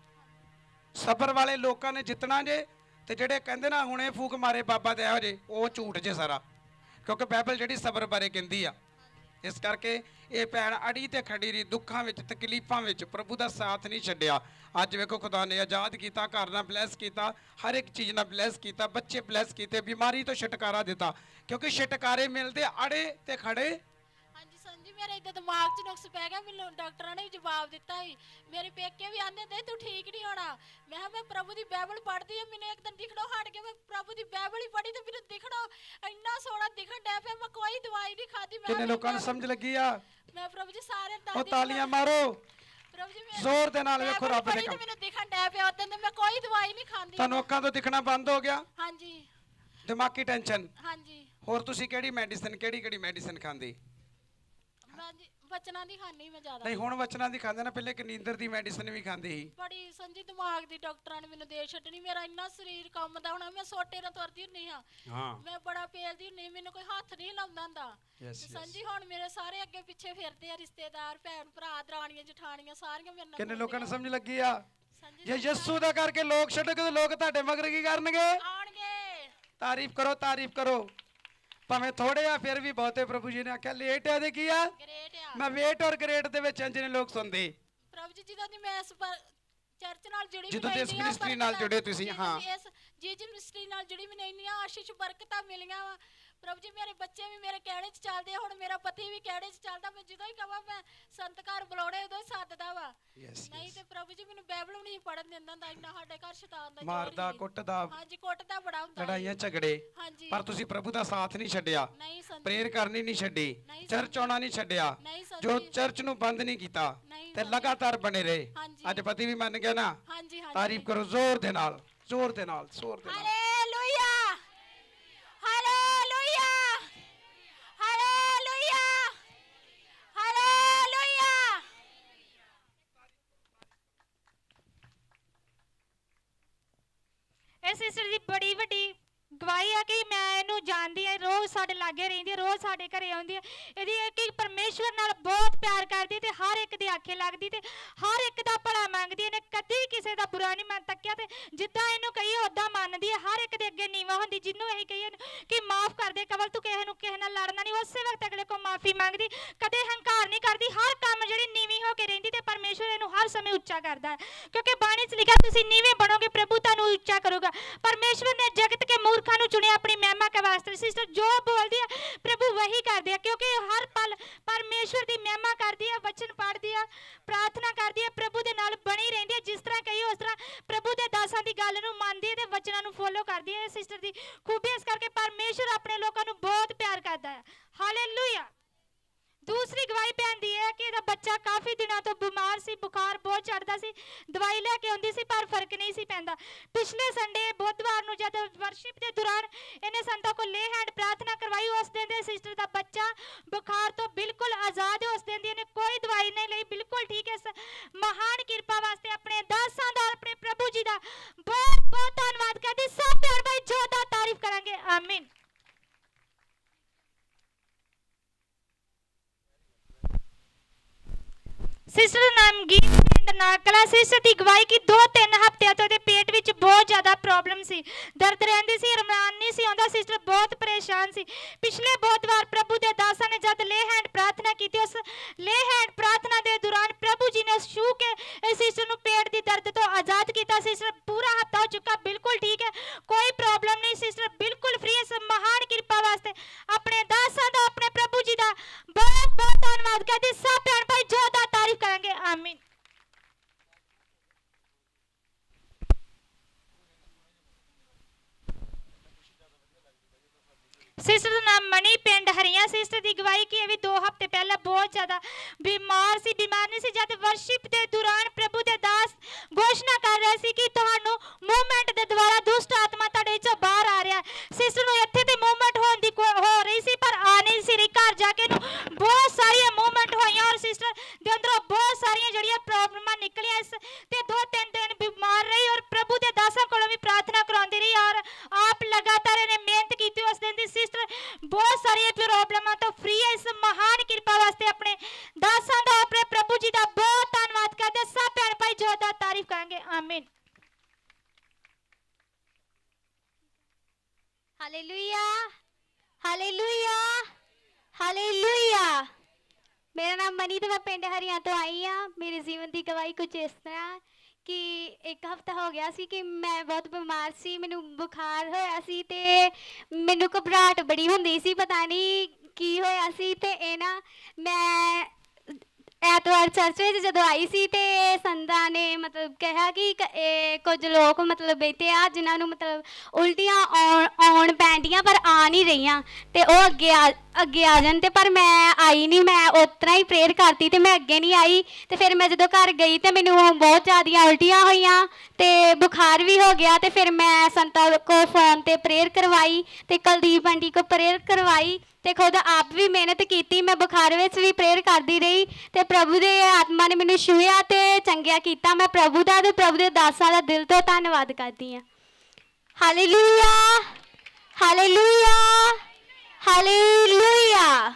ਸਬਰ ਵਾਲੇ ਲੋਕਾਂ ਨੇ ਜਿੱਤਣਾ ਜੇ, ਤੇ ਜਿਹੜੇ ਕਹਿੰਦੇ ਨਾ ਹੁਣੇ ਫੂਕ ਮਾਰੇ ਬਾਬਾ ਤੇ ਇਹੋ ਜੇ, ਉਹ ਝੂਠ ਜੇ ਸਾਰਾ। ਕਿਉਂਕਿ ਬਾਈਬਲ ਜਿਹੜੀ ਸਬਰ ਬਾਰੇ ਕਹਿੰਦੀ ਆ। ਇਸ ਕਰਕੇ ਇਹ ਭੈਣ ਅੜੀ ਤੇ ਖੜੀ ਰਹੀ, ਦੁੱਖਾਂ ਵਿੱਚ ਤਕਲੀਫਾਂ ਵਿੱਚ ਪ੍ਰਭੂ ਦਾ ਸਾਥ ਨਹੀਂ ਛੱਡਿਆ। ਅੱਜ ਵੇਖੋ ਖੁਦਾ ਨੇ ਆਜ਼ਾਦ ਕੀਤਾ, ਘਰ ਨਾਲ ਬਲੈਸ ਕੀਤਾ, ਹਰ ਇੱਕ ਚੀਜ਼ ਨਾਲ ਬਲੈਸ ਕੀਤਾ, ਬੱਚੇ ਬਲੈਸ ਕੀਤੇ, ਬਿਮਾਰੀ ਤੋਂ ਛੁਟਕਾਰਾ ਦਿੱਤਾ। ਕਿਉਂਕਿ ਛੁਟਕਾਰੇ ਮਿਲਦੇ ਅੜੇ ਤੇ ਖੜੇ। ਹਾਂਜੀ ਸੰਜੀ ਮੇਰੇ ਇਦਾਂ ਦਿਮਾਗ 'ਚ ਨੁਕਸ ਪੈ ਗਿਆ। ਮੈਨੂੰ ਡਾਕਟਰਾਂ ਨੇ ਵੀ ਜਵਾਬ ਦਿੱਤਾ ਸੀ, ਮੇਰੇ ਪੇਕੇ ਵੀ ਆਂਦੇ ਤੇ ਤੂੰ ਠੀਕ ਨਹੀਂ ਹੋਣਾ। ਮੈਂ ਕਿਹਾ ਮੈਂ ਪ੍ਰਭੂ ਦੀ ਬਾਈਬਲ ਪੜ੍ਹਦੀ ਆ, ਮੈਨੂੰ ਇੱਕ ਦਿਨ ਦਿਖਣੋਂ ਹਟ ਗਿਆ। ਮੈਂ ਪ੍ਰਭੂ ਦੀ ਬਾਈਬਲ ਹੀ ਪੜ੍ਹੀ ਤੇ ਮੈਨੂੰ ਦਿਖਣੋਂ ਇੰਨਾ ਸੋਹਣਾ ਦਿਖਣ ਡਿਆ ਪਿਆ। ਮੈਂ ਕੋਈ ਦਵਾਈ ਨਹੀਂ ਖਾਦੀ। ਕਿੰਨੇ ਲੋਕਾਂ ਨੂੰ ਸਮਝ ਲੱਗੀ ਆ? ਮੈਂ ਪ੍ਰਭੂ ਜੀ ਸਾਰੇ ਉਹ ਤਾਲੀਆਂ ਮਾਰੋ ਪ੍ਰਭੂ ਜੀ ਮੈਂ ਜ਼ੋਰ ਦੇ ਨਾਲ। ਵੇਖੋ ਰੱਬ ਦੇ ਕੰਮ। ਮੈਨੂੰ ਦਿਖਣ ਡਿਆ ਪਿਆ ਉਦੋਂ ਤੇ ਮੈਂ ਕੋਈ ਦਵਾਈ ਨਹੀਂ ਖਾਂਦੀ। ਤੁਹਾਨੂੰ ਅੱਖਾਂ ਤੋਂ ਦਿਖਣਾ ਬੰਦ ਹੋ ਗਿਆ? ਹਾਂਜੀ ਦਿਮਾਗੀ ਟੈਨਸ਼ਨ। ਹਾਂਜੀ। ਹੋਰ ਤੁਸੀਂ ਕਿਹੜੀ ਮੈਡੀਸਿਨ ਖਾਂਦੇ? ਮੈਂ ਜੀ ਵਚਨਾਂ ਦੀ ਖਾਣੀ ਮੈਂ ਜ਼ਿਆਦਾ। ਨਹੀਂ ਹੁਣ ਵਚਨਾਂ ਦੀ ਖਾਂਦੇ ਨਾ, ਪਹਿਲੇ ਇੱਕ ਨੀਂਦਰ ਦੀ ਮੈਡੀਸਿਨ ਵੀ ਖਾਂਦੇ ਸੀ। ਬੜੀ ਸੰਜੀ ਦਿਮਾਗ ਦੀ ਡਾਕਟਰਾਂ ਨੇ ਮੈਨੂੰ ਦੇ ਛੱਡਣੀ। ਮੇਰਾ ਇੰਨਾ ਸਰੀਰ ਕੰਮ ਦਾ ਹੋਣਾ, ਮੈਂ ਸੋਟੇ ਨਾਲ ਤੁਰਦੀ ਹੁੰਦੀ ਹਾਂ। ਹਾਂ ਮੈਂ ਬੜਾ ਪੇਲਦੀ ਹੁੰਦੀ, ਮੈਨੂੰ ਕੋਈ ਹੱਥ ਨਹੀਂ ਲਾਉਂਦਾ ਹੁੰਦਾ। ਤੇ ਸੰਜੀ ਹੁਣ ਮੇਰੇ ਸਾਰੇ ਅੱਗੇ ਪਿੱਛੇ ਫਿਰਦੇ ਆ, ਰਿਸ਼ਤੇਦਾਰ, ਭੈਣ ਭਰਾ, ਦਰਾਣੀਆਂ ਜਠਾਣੀਆਂ ਸਾਰੀਆਂ ਮੇਰੇ ਨਾਲ। ਕਿੰਨੇ ਲੋਕਾਂ ਨੂੰ ਸਮਝ ਲੱਗੀ ਆ? ਸੰਜੀ ਜੇ ਯਿਸੂ ਦਾ ਕਰਕੇ ਲੋਕ ਛੱਡੋਗੇ ਤਾਂ ਲੋਕ ਤੁਹਾਡੇ ਮਗਰ ਕੀ ਕਰਨਗੇ? ਆਉਣਗੇ। ਤਾਰੀਫ ਕਰੋ। ਭਾਵੇਂ ਥੋੜੇ ਆ ਫਿਰ ਵੀ ਬਹੁਤੇ। ਪ੍ਰਭੂ ਜੀ ਨੇ ਆਖਿਆ ਲੇਟ ਆ ਤੇ ਕੀ ਆ? ਗ੍ਰੇਟ ਆ। ਮੈਂ ਵੇਟ ਔਰ ਗ੍ਰੇਟ ਦੇ ਵਿੱਚ ਜਿਹਨੇ ਲੋਕ ਸੁਣਦੇ। ਪ੍ਰਭੂ ਜੀ ਜਦੋਂ ਦੀ ਮੈਂ ਇਸ ਚਰਚ ਨਾਲ ਜੁੜੀ ਜਦੋਂ ਦੇ ਇਸ ਮਿਨਿਸਟਰੀ ਨਾਲ ਜੁੜੇ ਤੁਸੀਂ। ਹਾਂ ਇਸ ਜੀ ਮਿਨਿਸਟਰੀ ਨਾਲ ਜੁੜੀ ਮੈਨੂੰ ਇੰਨੀਆਂ ਆਸ਼ੀਸ਼ ਬਰਕਤਾਂ ਮਿਲੀਆਂ ਵਾ। ਪ੍ਰਭੂ ਜੀ ਮੇਰੇ ਬੱਚੇ ਵੀ ਮੇਰੇ ਕਹਿਣੇ 'ਚ ਚੱਲਦੇ, ਹੁਣ ਮੇਰਾ ਪਤੀ ਵੀ ਕਹਿਣੇ 'ਚ ਚੱਲਦਾ। ਮੈਂ ਜਦੋਂ ਹੀ ਕਹਾਂ ਮੈਂ ਸੰਤ ਘਰ ਬੁਲਾਉਣੇ ਉਦੋਂ ਹੀ ਸੱਦਦਾ ਵਾ। ਨਹੀਂ ਤੇ ਪ੍ਰਭੂ ਜੀ ਮੈਨੂੰ ਬਾਈਬਲ ਵੀ ਨਹੀਂ ਪੜਨ ਦਿੰਦਾ ਹੁੰਦਾ। ਇੰਨਾ ਸਾਡੇ ਘਰ ਸ਼ੈਤਾਨ ਦਾ ਜ਼ੋਰ ਮਾਰਦਾ ਸੀ। ਕੁੱਟਦਾ, ਹਾਂਜੀ ਕੁੱਟਦਾ ਬੜਾ ਹੁੰਦਾ। ਲੜਾਈਆਂ ਝਗੜੇ। ਹਾਂਜੀ ਪਰ ਤੁਸੀਂ ਪ੍ਰਭੂ ਦਾ ਸਾਥ ਨਹੀਂ ਛੱਡਿਆ, ਨਹੀਂ ਸੰਤ ਪ੍ਰੇਅਰ ਕਰਨੀ ਨਹੀਂ ਛੱਡੀ, ਨਹੀਂ ਚਰਚ ਆਉਣਾ ਨਹੀਂ ਛੱਡਿਆ, ਨਹੀਂ ਸੰਤ ਜੋ ਚਰਚ ਨੂੰ ਬੰਦ ਨਹੀਂ ਕੀਤਾ ਨਹੀਂ ਤੇ ਸੰਤ। ਲਗਾਤਾਰ ਬਣੇ ਰਹੇ। ਹਾਂਜੀ। ਅੱਜ ਪਤੀ ਵੀ ਮੰਨ ਗਿਆ ਨਾ। ਹਾਂਜੀ ਹਾਂਜੀ। ਤਾਰੀਫ ਕਰੋ ਜ਼ੋਰ ਦੇ ਨਾਲ। Hallelujah hallelujah hallelujah hallelujah. ਇਹ ਸਿਸਟਰ ਦੀ ਬੜੀ ਵੱਡੀ ਗਵਾਹੀ ਹੈ ਕਿ ਮੈਂ ਇਹਨੂੰ ਜਾਣਦੀ ਹਾਂ, ਰੋਜ਼ ਸਾਡੇ ਲਾਗੇ ਰਹਿੰਦੀ ਹੈ, ਰੋਜ਼ ਸਾਡੇ ਘਰੇ ਆਉਂਦੀ ਹੈ। ਇਹਦੀ ਇਹ ਕਿ ਪਰਮੇਸ਼ਵਰ ਨਾਲ ਬਹੁਤ ਪਿਆਰ ਕਰਦੀ ਤੇ ਹਰ ਇੱਕ ਦੇ ਆਖੇ ਲੱਗਦੀ ਤੇ ਹਰ ਇੱਕ ਦਾ ਭਲਾ ਮੰਗਦੀ। ਇਹਨੇ ਕਦੀ ਕਿਸੇ ਦਾ ਬੁਰਾ ਨਹੀਂ ਮਨ ਤੱਕਿਆ ਤੇ ਜਿੱਦਾਂ ਇਹਨੂੰ ਕਹੀਏ ਉਦਾਂ ਮੰਨਦੀ ਹੈ। ਹਰ ਇੱਕ ਦੇ ਅੱਗੇ ਨੀਵਾ ਹੁੰਦੀ। ਜਿਹਨੂੰ ਅਸੀਂ ਕਹੀਏ ਕਿ ਮਾਫ ਕਰ ਦੇ ਕਵਲ, ਤੂੰ ਕਿਸੇ ਨਾਲ ਲੜਨਾ ਨਹੀਂ, ਉਸੇ ਵਕਤ ਅਗਲੇ ਕੋਲ ਮਾਫੀ ਮੰਗਦੀ। ਕਦੇ ਹੰਕਾਰ ਨਹੀਂ ਕਰਦੀ। ਹਰ ਕੰਮ ਜਿਹੜੀ ਨੀਵੀਂ ਹੋ ਕੇ ਰਹਿੰਦੀ ਤੇ ਪਰਮੇਸ਼ਵਰ ਇਹਨੂੰ ਹਰ ਸਮੇਂ ਉੱਚਾ ਕਰਦਾ ਹੈ, ਕਿਉਂਕਿ ਬਾਣੀ 'ਚ ਲਿਖਿਆ ਤੁਸੀਂ ਨੀਵੇਂ ਬਣੋਗੇ ਪ੍ਰਭੂ ਤੁਹਾਨੂੰ ਉੱਚਾ ਕਰੂਗਾ। ਪਰਮੇਸ਼ਵਰ ਨੇ ਜਗਤ ਕੇ ਮੂਰਖਾਂ ਨੂੰ ਚੁਣਿਆ ਆਪਣੀ ਮਹਿਮਾ ਕੇ ਵਾਸਤੇ। ਸਿਸਟਰ ਜੋ ਬੋਲਦੀ ਹੈ ਪ੍ਰਭੂ ਵਹੀ ਕਰਦੇ ਆ, ਕਿਉਂਕਿ ਹਰ ਪਲ ਪਰਮੇਸ਼ਵਰ ਦੀ ਮਹਿਮਾ ਕਰਦੀ ਹੈ, ਵਚਨ ਪੜ੍ਹਦੀ ਹੈ, ਪ੍ਰਾਰਥਨਾ ਕਰਦੀ ਹੈ, ਪ੍ਰਭੂ ਦੇ ਨਾਲ ਬਣੀ ਰਹਿੰਦੀ ਹੈ। ਜਿਸ ਤਰ੍ਹਾਂ ਕਹੀ ਉਸ ਤਰ੍ਹਾਂ ਪ੍ਰਭੂ ਦੇ ਦਾਸਾਂ ਦੀ ਗੱਲ ਨੂੰ ਮੰਨਦੀ ਹੈ ਤੇ ਵਚਨਾਂ ਨੂੰ ਫੋਲੋ ਕਰਦੀ ਹੈ। ਸਿਸਟਰ ਦੀ ਖੂਬੀ ਇਸ ਕਰਕੇ ਪਰਮੇਸ਼ਵਰ ਆਪਣੇ ਲੋਕਾਂ ਨੂੰ ਬਹੁਤ ਪਿਆਰ ਕਰਦਾ ਹੈ। ਹਾਲੇਲੂਇਆ। ਦੂਸਰੀ ਗਵਾਹੀ ਭੈਣ ਦੀ ਹੈ ਕਿ ਇਹਦਾ ਬੱਚਾ ਕਾਫੀ ਦਿਨਾਂ ਤੋਂ ਬਿਮਾਰ ਸੀ, ਬੁਖਾਰ ਬਹੁਤ ਚੜਦਾ ਸੀ, ਦਵਾਈ ਲੈ ਕੇ ਆਉਂਦੀ ਸੀ ਪਰ ਫਰਕ ਨਹੀਂ ਸੀ ਪੈਂਦਾ। ਪਿਛਲੇ ਸੰਡੇ ਬੁੱਧਵਾਰ ਨੂੰ ਜਦ ਵਰਸ਼ਿਪ ਦੇ ਦੌਰਾਨ ਇਹਨੇ ਸੰਤਾਂ ਕੋਲ ਲੇ ਹੈਂਡ ਪ੍ਰਾਰਥਨਾ ਕਰਵਾਈ, ਉਸ ਦਿਨ ਦੇ ਸਿਸਟਰ ਦਾ ਬੱਚਾ ਬੁਖਾਰ ਤੋਂ ਬਿਲਕੁਲ ਆਜ਼ਾਦ ਹੈ। ਉਸ ਦਿਨ ਦੀ ਇਹਨੇ ਕੋਈ ਦਵਾਈ ਨਹੀਂ ਲਈ, ਬਿਲਕੁਲ ਠੀਕ ਹੈ। ਇਸ ਮਹਾਨ ਕਿਰਪਾ ਵਾਸਤੇ ਆਪਣੇ ਦਾਸਾਂ ਦਾ, ਆਪਣੇ ਪ੍ਰਭੂ ਜੀ ਦਾ ਬਹੁਤ ਬਹੁਤ ਧੰਨਵਾਦ ਕਰਦੀ। ਸਭ ਪਿਆਰ ਭਾਈ ਜੋਰਦਾਰ ਤਾਰੀਫ ਕਰਾਂਗੇ। ਆਮੀਨ। ਸਿਸਟਰ ਦਾ ਨਾਮ ਗੀਤ ਪਿੰਡ ਨਾਕਲਾ। ਸਿਸਟਰ ਦੀ ਗਵਾਹੀ ਕਿ 2-3 ਹਫ਼ਤਿਆਂ ਤੋਂ ਇਹਦੇ ਪੇਟ ਵਿੱਚ ਬਹੁਤ ਜ਼ਿਆਦਾ ਪ੍ਰੋਬਲਮ ਸੀ, ਦਰਦ ਰਹਿੰਦੀ ਸੀ, ਰਮਾਨ ਨਹੀਂ ਸੀ ਆਉਂਦਾ। ਸਿਸਟਰ ਬਹੁਤ ਪਰੇਸ਼ਾਨ ਸੀ। ਪਿਛਲੇ ਬੁੱਧਵਾਰ ਪ੍ਰਭੂ ਦੇ ਦਾਸਾਂ ਨੇ ਜਦ ਲੇ ਹੈਂਡ ਪ੍ਰਾਰਥਨਾ ਕੀਤੀ, ਉਸ ਲੇ ਹੈਂਡ ਪ੍ਰਾਰਥਨਾ ਦੇ ਦੌਰਾਨ ਪ੍ਰਭੂ ਜੀ ਨੇ ਛੂਹ ਕੇ ਇਸ ਸਿਸਟਰ ਨੂੰ ਪੇਟ ਦੀ ਦਰਦ ਤੋਂ ਆਜ਼ਾਦ ਕੀਤਾ। ਸਿਸਟਰ ਪੂਰਾ ਹਫ਼ਤਾ ਹੋ ਚੁੱਕਾ, ਬਿਲਕੁਲ ਠੀਕ ਹੈ, ਕੋਈ ਪ੍ਰੋਬਲਮ ਨਹੀਂ। ਸਿਸਟਰ ਬਿਲਕੁਲ ਫ੍ਰੀ। ਇਸ ਮਹਾਨ ਕਿਰਪਾ ਵਾਸਤੇ ਆਪਣੇ ਦਾਸਾਂ ਦਾ, ਆਪਣੇ ਪ੍ਰਭੂ ਜੀ ਦਾ ਬਹੁਤ ਬਹੁਤ ਧੰਨਵਾਦ ਕਰਦੀ। ਸਭ ਭੈਣ ਭਾਈ ਜੋਰਦਾਰ ਤਾਰੀਫ ਕਰਾਂਗੇ। ਆਮੀਨ। ਸਿਸਟਰ ਦਾ ਨਾਮ ਮਣੀ ਪਿੰਡ ਹਰੀਆਂ। ਸਿਸਟਰ ਦੀ ਗਵਾਹੀ ਕਿ ਇਹ ਵੀ 2 ਹਫ਼ਤੇ ਪਹਿਲਾਂ ਬਹੁਤ ਜ਼ਿਆਦਾ ਬਿਮਾਰ ਸੀ, ਬਿਮਾਰ ਨਹੀਂ ਸੀ। ਜਦ ਵਰਸ਼ਿਪ ਦੇ ਦੌਰਾਨ ਪ੍ਰਭੂ ਦੇ ਦਾਸ ਘੋਸ਼ਣਾ ਕਰ ਰਹੇ ਸੀ ਕਿ ਤੁਹਾਨੂੰ ਮੂਵਮੈਂਟ ਦੇ ਦੁਆਰਾ ਦੁਸ਼ਟ ਆਤਮਾ ਤੁਹਾਡੇ ਚੋਂ ਬਾਹਰ ਆ ਰਿਹਾ। ਸਿਸਟਰ ਨੂੰ ਇੱਥੇ ਤੇ ਮੂਵਮੈਂਟ ਹੋਣ ਦੀ ਹੋ ਰਹੀ ਸੀ ਪਰ ਆ ਨਹੀਂ ਸੀ ਰਹੀ। ਘਰ ਜਾ ਕੇ ਇਹਨੂੰ ਬਹੁਤ ਸਾਰੀਆਂ ਮੂਵਮੈਂਟ ਹੋਈਆਂ ਔਰ ਸਿਸਟਰ ਦੇ ਅੰਦਰੋਂ ਬਹੁਤ ਸਾਰੀਆਂ ਜਿਹੜੀਆਂ ਪ੍ਰੋਬਲਮਾਂ ਨਿਕਲੀਆਂ। ਇਸ ਤੇ 2-3 ਦਿਨ ਬਿਮਾਰ ਰਹੀ ਔਰ ਪ੍ਰਭੂ ਦੇ ਦਾਸਾਂ ਕੋਲੋਂ ਵੀ ਪ੍ਰਾਰਥਨਾ ਕਰਾਉਂਦੀ ਰਹੀ ਔਰ ਆਪ ਲਗਾਤਾਰ ਇਹਨੇ ਮਿਹਨਤ ਕੀਤੀ। ਉਸ ਦਿਨ ਦੀ ਸਿਸਟਰ ਬਹੁਤ ਸਾਰੀਆਂ ਪ੍ਰੋਬਲਮਾਂ ਤੋਂ ਫ੍ਰੀ ਹੈ। ਇਸ ਮਹਾਨ ਕਿਰਪਾ ਵਾਸਤੇ ਆਪਣੇ ਦਾਸਾਂ ਦਾ, ਆਪਣੇ ਪ੍ਰਭੂ ਜੀ ਦਾ ਬਹੁਤ ਧੰਨਵਾਦ ਕਰਦੇ। ਸਭ ਭੈਣ ਭਾਈ ਜੋਰਦਾਰ ਤਾਰੀਫ ਕਰਾਂਗੇ। ਆਮੀਨ। Hallelujah, hallelujah, hallelujah. ਮੇਰਾ ਨਾਮ ਮਨੀ ਤੇ ਮੈਂ ਪਿੰਡ ਹਰੀਆਂ ਤੋਂ ਆਈ ਹਾਂ। ਮੇਰੇ ਜੀਵਨ ਦੀ ਗਵਾਹੀ ਕੁਝ ਇਸ ਤਰ੍ਹਾਂ ਕਿ 1 ਹਫ਼ਤਾ ਹੋ ਗਿਆ ਸੀ ਕਿ ਮੈਂ ਬਹੁਤ ਬਿਮਾਰ ਸੀ, ਮੈਨੂੰ ਬੁਖਾਰ ਹੋਇਆ ਸੀ ਤੇ ਮੈਨੂੰ ਘਬਰਾਹਟ ਬੜੀ ਹੁੰਦੀ ਸੀ, ਪਤਾ ਨਹੀਂ ਕੀ ਹੋਇਆ ਸੀ। ਤੇ ਇਹ ਨਾ ਮੈਂ ਐਤਵਾਰ ਚਰਚ ਵਿੱਚ ਜਦੋਂ ਆਈ ਸੀ ਤੇ ਸੰਦਾਂ ਨੇ ਮਤਲਬ ਕਿਹਾ ਕਿ ਇਹ ਕੁਝ ਲੋਕ ਮਤਲਬ ਬੈਠੇ ਆ ਜਿਨ੍ਹਾਂ ਨੂੰ ਮਤਲਬ ਉਲਟੀਆਂ ਆਉਣ ਪੈਂਦੀਆਂ ਪਰ ਆ ਨਹੀਂ ਰਹੀਆਂ ਤੇ ਉਹ ਅੱਗੇ ਆ ਜਾਣ। ਤੇ ਪਰ ਮੈਂ ਆਈ ਨਹੀਂ, ਮੈਂ ਉਸ ਤਰ੍ਹਾਂ ਹੀ ਪ੍ਰੇਅਰ ਕਰਤੀ ਤੇ ਮੈਂ ਅੱਗੇ ਨਹੀਂ ਆਈ। ਤੇ ਫਿਰ ਮੈਂ ਜਦੋਂ ਘਰ ਗਈ ਤੇ ਮੈਨੂੰ ਬਹੁਤ ਜ਼ਿਆਦੀਆਂ ਉਲਟੀਆਂ ਹੋਈਆਂ ਤੇ ਬੁਖਾਰ ਵੀ ਹੋ ਗਿਆ। ਤੇ ਫਿਰ ਮੈਂ ਸੰਤਾਂ ਕੋ ਫੋਨ ਤੇ ਪ੍ਰੇਅਰ ਕਰਵਾਈ ਤੇ ਕੁਲਦੀਪ ਆਂਟੀ ਕੋ ਪ੍ਰੇਅਰ ਕਰਵਾਈ ਤੇ ਖੁਦ ਆਪ ਵੀ ਮਿਹਨਤ ਕੀਤੀ। ਮੈਂ ਬੁਖਾਰ ਵਿੱਚ ਵੀ ਪ੍ਰੇਅਰ ਕਰਦੀ ਰਹੀ ਤੇ ਪ੍ਰਭੂ ਦੇ ਆਤਮਾ ਨੇ ਮੈਨੂੰ ਛੂਹਿਆ ਤੇ ਚੰਗਿਆ ਕੀਤਾ। ਮੈਂ ਪ੍ਰਭੂ ਦਾ ਤੇ ਪ੍ਰਭੂ ਦੇ ਦਾਸਾਂ ਦਾ ਦਿਲ ਤੋਂ ਧੰਨਵਾਦ ਕਰਦੀ ਹਾਂ। Hallelujah, hallelujah, hallelujah.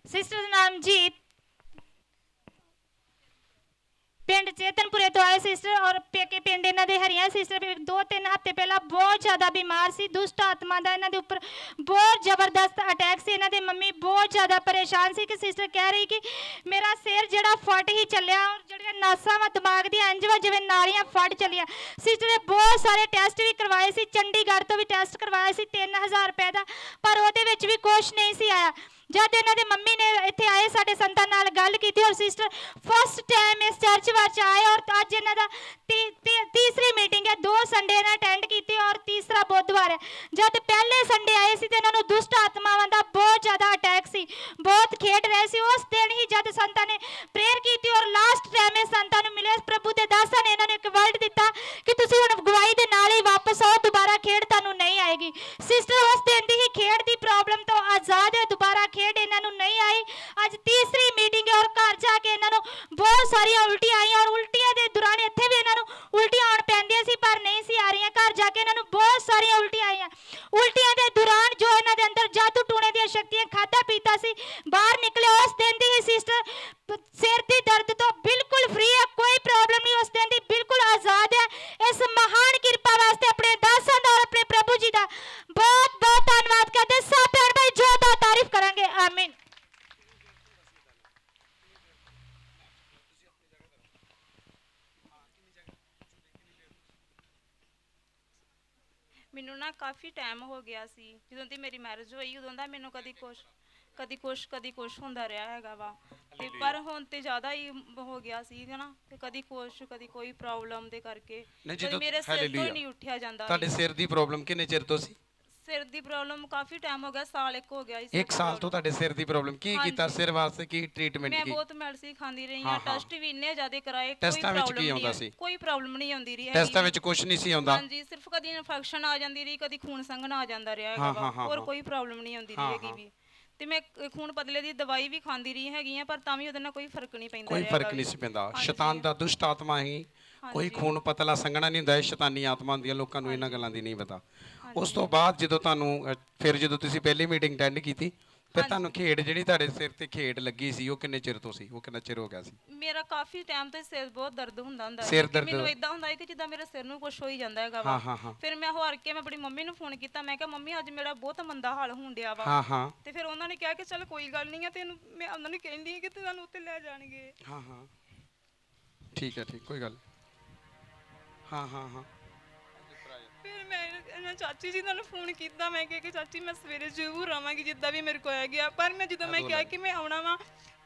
ਸਿਸਟਰ ਦਾ ਨਾਮ ਜੀਤ, ਪਿੰਡ ਚੇਤਨਪੁਰੇ ਤੋਂ ਆਏ ਸਿਸਟਰ ਔਰ ਪੇਕੇ ਪਿੰਡ ਇਹਨਾਂ ਦੇ ਹਰੀਆਂ। ਸਿਸਟਰ 2-3 ਹਫ਼ਤੇ ਪਹਿਲਾਂ ਬਹੁਤ ਜ਼ਿਆਦਾ ਬਿਮਾਰ ਸੀ, ਦੁਸ਼ਟ ਆਤਮਾ ਦਾ ਇਹਨਾਂ ਦੇ ਉੱਪਰ ਬਹੁਤ ਜ਼ਬਰਦਸਤ ਅਟੈਕ ਸੀ। ਇਹਨਾਂ ਦੇ ਮੰਮੀ ਬਹੁਤ ਜ਼ਿਆਦਾ ਪਰੇਸ਼ਾਨ ਸੀ ਕਿ ਸਿਸਟਰ ਕਹਿ ਰਹੀ ਕਿ ਮੇਰਾ ਸਿਰ ਜਿਹੜਾ ਫਟ ਹੀ ਚੱਲਿਆ ਔਰ ਜਿਹੜੀਆਂ ਨਾਸਾਂ ਵਾ ਦਿਮਾਗ ਦੀਆਂ ਇੰਝ ਵਾ ਜਿਵੇਂ ਨਾੜੀਆਂ ਫਟ ਚੱਲੀਆਂ। ਸਿਸਟਰ ਨੇ ਬਹੁਤ ਸਾਰੇ ਟੈਸਟ ਵੀ ਕਰਵਾਏ ਸੀ, ਚੰਡੀਗੜ੍ਹ ਤੋਂ ਵੀ ਟੈਸਟ ਕਰਵਾਇਆ ਸੀ 3000 ਰੁਪਏ ਦਾ, ਪਰ ਉਹਦੇ ਵਿੱਚ ਵੀ ਕੁਛ ਨਹੀਂ ਸੀ ਆਇਆ। ਜਦ ਇਹਨਾਂ ਦੇ ਮੰਮੀ ਨੇ ਇੱਥੇ ਆਏ ਸਾਡੇ ਸੰਤਾਂ ਨਾਲ ਗੱਲ ਕੀਤੀ ਔਰ ਸਿਸਟਰ ਫਸਟ ਟਾਈਮ ਇਸ ਚਰਚ ਵਿੱਚ ਆਏ ਔਰ ਅੱਜ ਇਹਨਾਂ ਦਾ ਤੀਸਰੀ ਮੀਟਿੰਗ ਹੈ। 2 ਸੰਡੇ ਇਹਨਾਂ ਅਟੈਂਡ ਕੀਤੀ ਔਰ ਤੀਸਰਾ ਬੁੱਧਵਾਰ ਹੈ। ਜਦ ਪਹਿਲੇ ਸੰਡੇ ਆਏ ਸੀ ਤੇ ਇਹਨਾਂ ਨੂੰ ਦੁਸ਼ਟ ਆਤਮਾਵਾਂ ਦਾ ਬਹੁਤ ਜ਼ਿਆਦਾ ਅਟੈਕ ਸੀ, ਬਹੁਤ ਖੇਡ ਰਹੇ ਸੀ। ਉਸ ਦਿਨ ਹੀ ਜਦ ਸੰਤਾਂ ਨੇ ਪ੍ਰੇਅਰ ਕੀਤੀ ਔਰ ਲਾਸਟ ਐਵੇਂ ਸੰਤਾਂ ਨੂੰ ਮਿਲਿਆ, ਪ੍ਰਭੂ ਦੇ ਦਾਸਾਂ ਨੇ ਇਹਨਾਂ ਨੂੰ ਇੱਕ ਵਰਡ ਦਿੱਤਾ ਕਿ ਤੁਸੀਂ ਹੁਣ ਗਵਾਹੀ ਦੇ ਨਾਲ ਹੀ ਵਾਪਸ ਆਓ, ਦੁਬਾਰਾ ਖੇਡ ਤੁਹਾਨੂੰ ਨਹੀਂ ਆਏਗੀ। ਸਿਸਟਰ ਉਸ ਦਿਨ ਦੀ ਹੀ ਖੇਡ ਦੀ ਪ੍ਰੋਬਲਮ ਤੋਂ ਆਜ਼ਾਦ ਹੈ, ਦੁਬਾਰਾ ਖੇਡ ਇਹਨਾਂ ਨੂੰ ਨਹੀਂ ਆਈ। ਅੱਜ ਤੀਸਰੀ ਮੀਟਿੰਗ ਹੈ ਔਰ ਘਰ ਜਾ ਕੇ ਇਹਨਾਂ ਨੂੰ ਬਹੁਤ ਸਾਰੀਆਂ ਉਲਟੀਆਂ ਆਈਆਂ ਔਰ ਉਲਟੀਆਂ ਦੇ ਦੌਰਾਨ ਇੱਥੇ ਵੀ ਇਹਨਾਂ ਨੂੰ ਉਲਟੀਆਂ ਆਉਣ ਪੈਂਦੀਆਂ ਸੀ ਪਰ ਨਹੀਂ ਸੀ ਆ ਰਹੀਆਂ। ਘਰ ਜਾ ਕੇ ਇਹਨਾਂ ਨੂੰ ਬਹੁਤ ਸਾਰੀਆਂ ਉਲਟੀਆਂ ਆਈਆਂ। ਉਲਟੀਆਂ ਦੇ ਦੌਰਾਨ ਜੋ ਇਹਨਾਂ ਦੇ ਅੰਦਰ ਜਾਦੂ ਟੂਣੇ ਦੀਆਂ ਸ਼ਕਤੀਆਂ ਖਾਦਾ ਪੀਤਾ ਸੀ ਬਾਹਰ ਨਿਕਲੇ। ਉਸ ਦਿਨ ਦੀ ਹੀ ਸਿਸਟਰ ਸਿਰ ਦੀ ਦਰਦ ਤੋਂ ਬਿਲਕੁਲ ਫ੍ਰੀ ਹੈ, ਕੋਈ ਪ੍ਰੋਬਲਮ ਨਹੀਂ, ਉਸ ਦਿਨ ਦੀ ਬਿਲਕੁਲ ਆਜ਼ਾਦ ਹੈ। ਇਸ ਮਹਾਨ ਕਿਰਪਾ ਵਾਸਤੇ ਆਪਣੇ ਦਾਸਾਂ ਦਾ ਔਰ ਆਪਣੇ ਪ੍ਰਭੂ ਜੀ ਦਾ ਬਹੁਤ ਬਹੁਤ ਧੰਨਵਾਦ ਕਰਦੇ। ਸਭ ਭੈਣ ਭਾਈ ਜੋਰਦਾਰ ਤਾਰੀਫ ਕਰਾਂਗੇ। ਆਮੀਨ। ਮੈਨੂੰ ਨਾ ਕਾਫੀ ਟਾਈਮ ਹੋ ਗਿਆ ਸੀ, ਜਦੋਂ ਦੀ ਮੇਰੀ ਮੈਰਿਜ ਹੋਈ ਉਦੋਂ ਦਾ ਮੈਨੂੰ ਕਦੀ ਕੁਛ ਹੁੰਦਾ ਰਿਹਾ ਹੈਗਾ ਵਾ, ਤੇ ਪਰ ਹੁਣ ਤੇ ਜ਼ਿਆਦਾ ਹੀ ਹੋ ਗਿਆ ਸੀ ਨਾ, ਤੇ ਕਦੀ ਕੁਛ ਕਦੀ ਕੋਈ ਪ੍ਰੋਬਲਮ ਦੇ ਕਰਕੇ ਕਦੀ ਮੇਰੇ ਸਿਰ ਤੋਂ ਹੀ ਨਹੀਂ ਉੱਠਿਆ ਜਾਂਦਾ। ਤੁਹਾਡੇ ਸਿਰ ਦੀ ਪ੍ਰੋਬਲਮ ਕਿੰਨੇ ਚਿਰ ਤੋਂ ਸੀ? ਸਿਰ ਦੀ ਪ੍ਰੋਬਲਮ ਕਾਫੀ ਟਾਈਮ ਹੋ ਗਿਆ, ਸਾਲ ਇੱਕ ਹੋ ਗਿਆ ਇਸ 1 ਸਾਲ ਤੋਂ ਤੁਹਾਡੇ ਸਿਰ ਦੀ ਪ੍ਰੋਬਲਮ। ਕੀ ਕੀਤਾ ਸਿਰ ਵਾਸਤੇ, ਕੀ ਟ੍ਰੀਟਮੈਂਟ ਮੈਂ ਕੀ? ਬਹੁਤ ਮੈਡੀਸਿਨ ਖਾਂਦੀ ਰਹੀ ਹਾਂ, ਟੈਸਟ ਵੀ ਇੰਨੇ ਜ਼ਿਆਦਾ ਕਰਾਏ, ਟੈਸਟਾਂ ਵਿੱਚ ਕੀ ਆਉਂਦਾ ਸੀ? ਕੋਈ ਪ੍ਰੋਬਲਮ ਨਹੀਂ ਆਉਂਦੀ ਰਹੀ ਟੈਸਟਾਂ ਵਿੱਚ ਕੁਝ ਨਹੀਂ ਸੀ ਆਉਂਦਾ? ਹਾਂਜੀ, ਸਿਰਫ ਕਦੀ ਇਨਫੈਕਸ਼ਨ ਆ ਜਾਂਦੀ ਰਹੀ, ਕਦੀ ਖੂਨ ਸੰਘਣਾ ਆ ਜਾਂਦਾ ਰਿਹਾ ਹੈਗਾ, ਹੋਰ ਕੋਈ ਪ੍ਰੋਬਲਮ ਨਹੀਂ ਆਉਂਦੀ ਰਹੀ ਹੈਗੀ ਵੀ। ਤੇ ਮੈਂ ਖੂਨ ਪਤਲੇ ਦੀ ਦਵਾਈ ਵੀ ਖਾਂਦੀ ਰਹੀ ਹੈਗੀ ਆ, ਪਰ ਤਾਂ ਵੀ ਉਹਦੇ ਨਾਲ ਕੋਈ ਫਰਕ ਨਹੀਂ ਪੈਂਦਾ, ਕੋਈ ਫਰਕ ਨਹੀਂ ਸੀ ਪੈਂਦਾ। ਸ਼ੈਤਾਨ ਦਾ ਦੁਸ਼ਟ ਆਤਮਾ ਹੀ, ਕੋਈ ਖੂਨ ਪਤਲਾ ਸੰਘਣਾ ਨਹੀਂ ਹੁੰਦਾ, ਇਹ ਸ਼ੈਤਾਨੀ ਆਤਮਾ ਹੁੰਦੀਆਂ, ਲੋਕਾਂ ਨੂੰ ਇਹਨਾਂ ਗੱਲਾਂ ਦੀ ਨਹੀਂ ਪਤਾ। ਉਸ ਤੋਂ ਬਾਅਦ ਜਦੋਂ ਤੁਹਾਨੂੰ ਫਿਰ ਜਦੋਂ ਤੁਸੀਂ ਪਹਿਲੀ ਮੀਟਿੰਗ ਅਟੈਂਡ ਕੀਤੀ, ਫਿਰ ਤੁਹਾਨੂੰ ਖੇਡ ਜਿਹੜੀ ਤੁਹਾਡੇ ਸਿਰ ਤੇ ਖੇਡ ਲੱਗੀ ਸੀ ਉਹ ਕਿੰਨੇ ਚਿਰ ਤੋਂ ਸੀ? ਉਹ ਕਿੰਨਾ ਚਿਰ ਹੋ ਗਿਆ ਸੀ? ਮੇਰਾ ਕਾਫੀ ਟਾਈਮ ਤੋਂ ਸਿਰ ਬਹੁਤ ਦਰਦ ਹੁੰਦਾ ਸਿਰ ਦਰਦ ਮੈਨੂੰ ਇਦਾਂ ਹੁੰਦਾ ਹੈ ਕਿ ਜਿੱਦਾਂ ਮੇਰੇ ਸਿਰ ਨੂੰ ਕੁਝ ਹੋਈ ਜਾਂਦਾ ਹੈਗਾ ਵਾ। ਫਿਰ ਮੈਂ ਹਾਰ ਕੇ ਮੈਂ ਆਪਣੀ ਮੰਮੀ ਨੂੰ ਫੋਨ ਕੀਤਾ, ਮੈਂ ਕਿਹਾ ਮੰਮੀ ਅੱਜ ਮੇਰਾ ਬਹੁਤ ਮੰਦਾ ਹਾਲ ਹੋਣ ਡਿਆ ਵਾ। ਤੇ ਫਿਰ ਉਹਨਾਂ ਨੇ ਕਿਹਾ ਕਿ ਚਲ ਕੋਈ ਗੱਲ ਨਹੀਂ ਆ, ਤੈਨੂੰ ਮੈਂ ਉਹਨਾਂ ਨੂੰ ਕਹਿੰਦੀ ਕਿ ਤੁਹਾਨੂੰ ਉੱਤੇ ਲੈ ਜਾਣਗੇ। ਠੀਕ ਹੈ, ਠੀਕ, ਕੋਈ ਗੱਲ। ਫਿਰ ਮੈਂ ਚਾਚੀ ਜੀ ਨੂੰ ਫੋਨ ਕੀਤਾ, ਮੈਂ ਕਿਹਾ ਕਿ ਚਾਚੀ ਮੈਂ ਸਵੇਰੇ ਜ਼ਰੂਰ ਆਵਾਂਗੀ ਜਿੱਦਾਂ ਵੀ ਮੇਰੇ ਕੋਲ ਆ ਗਿਆ। ਪਰ ਮੈਂ ਜਦੋਂ ਮੈਂ ਕਿਹਾ ਕਿ ਮੈਂ ਆਉਣਾ ਵਾ,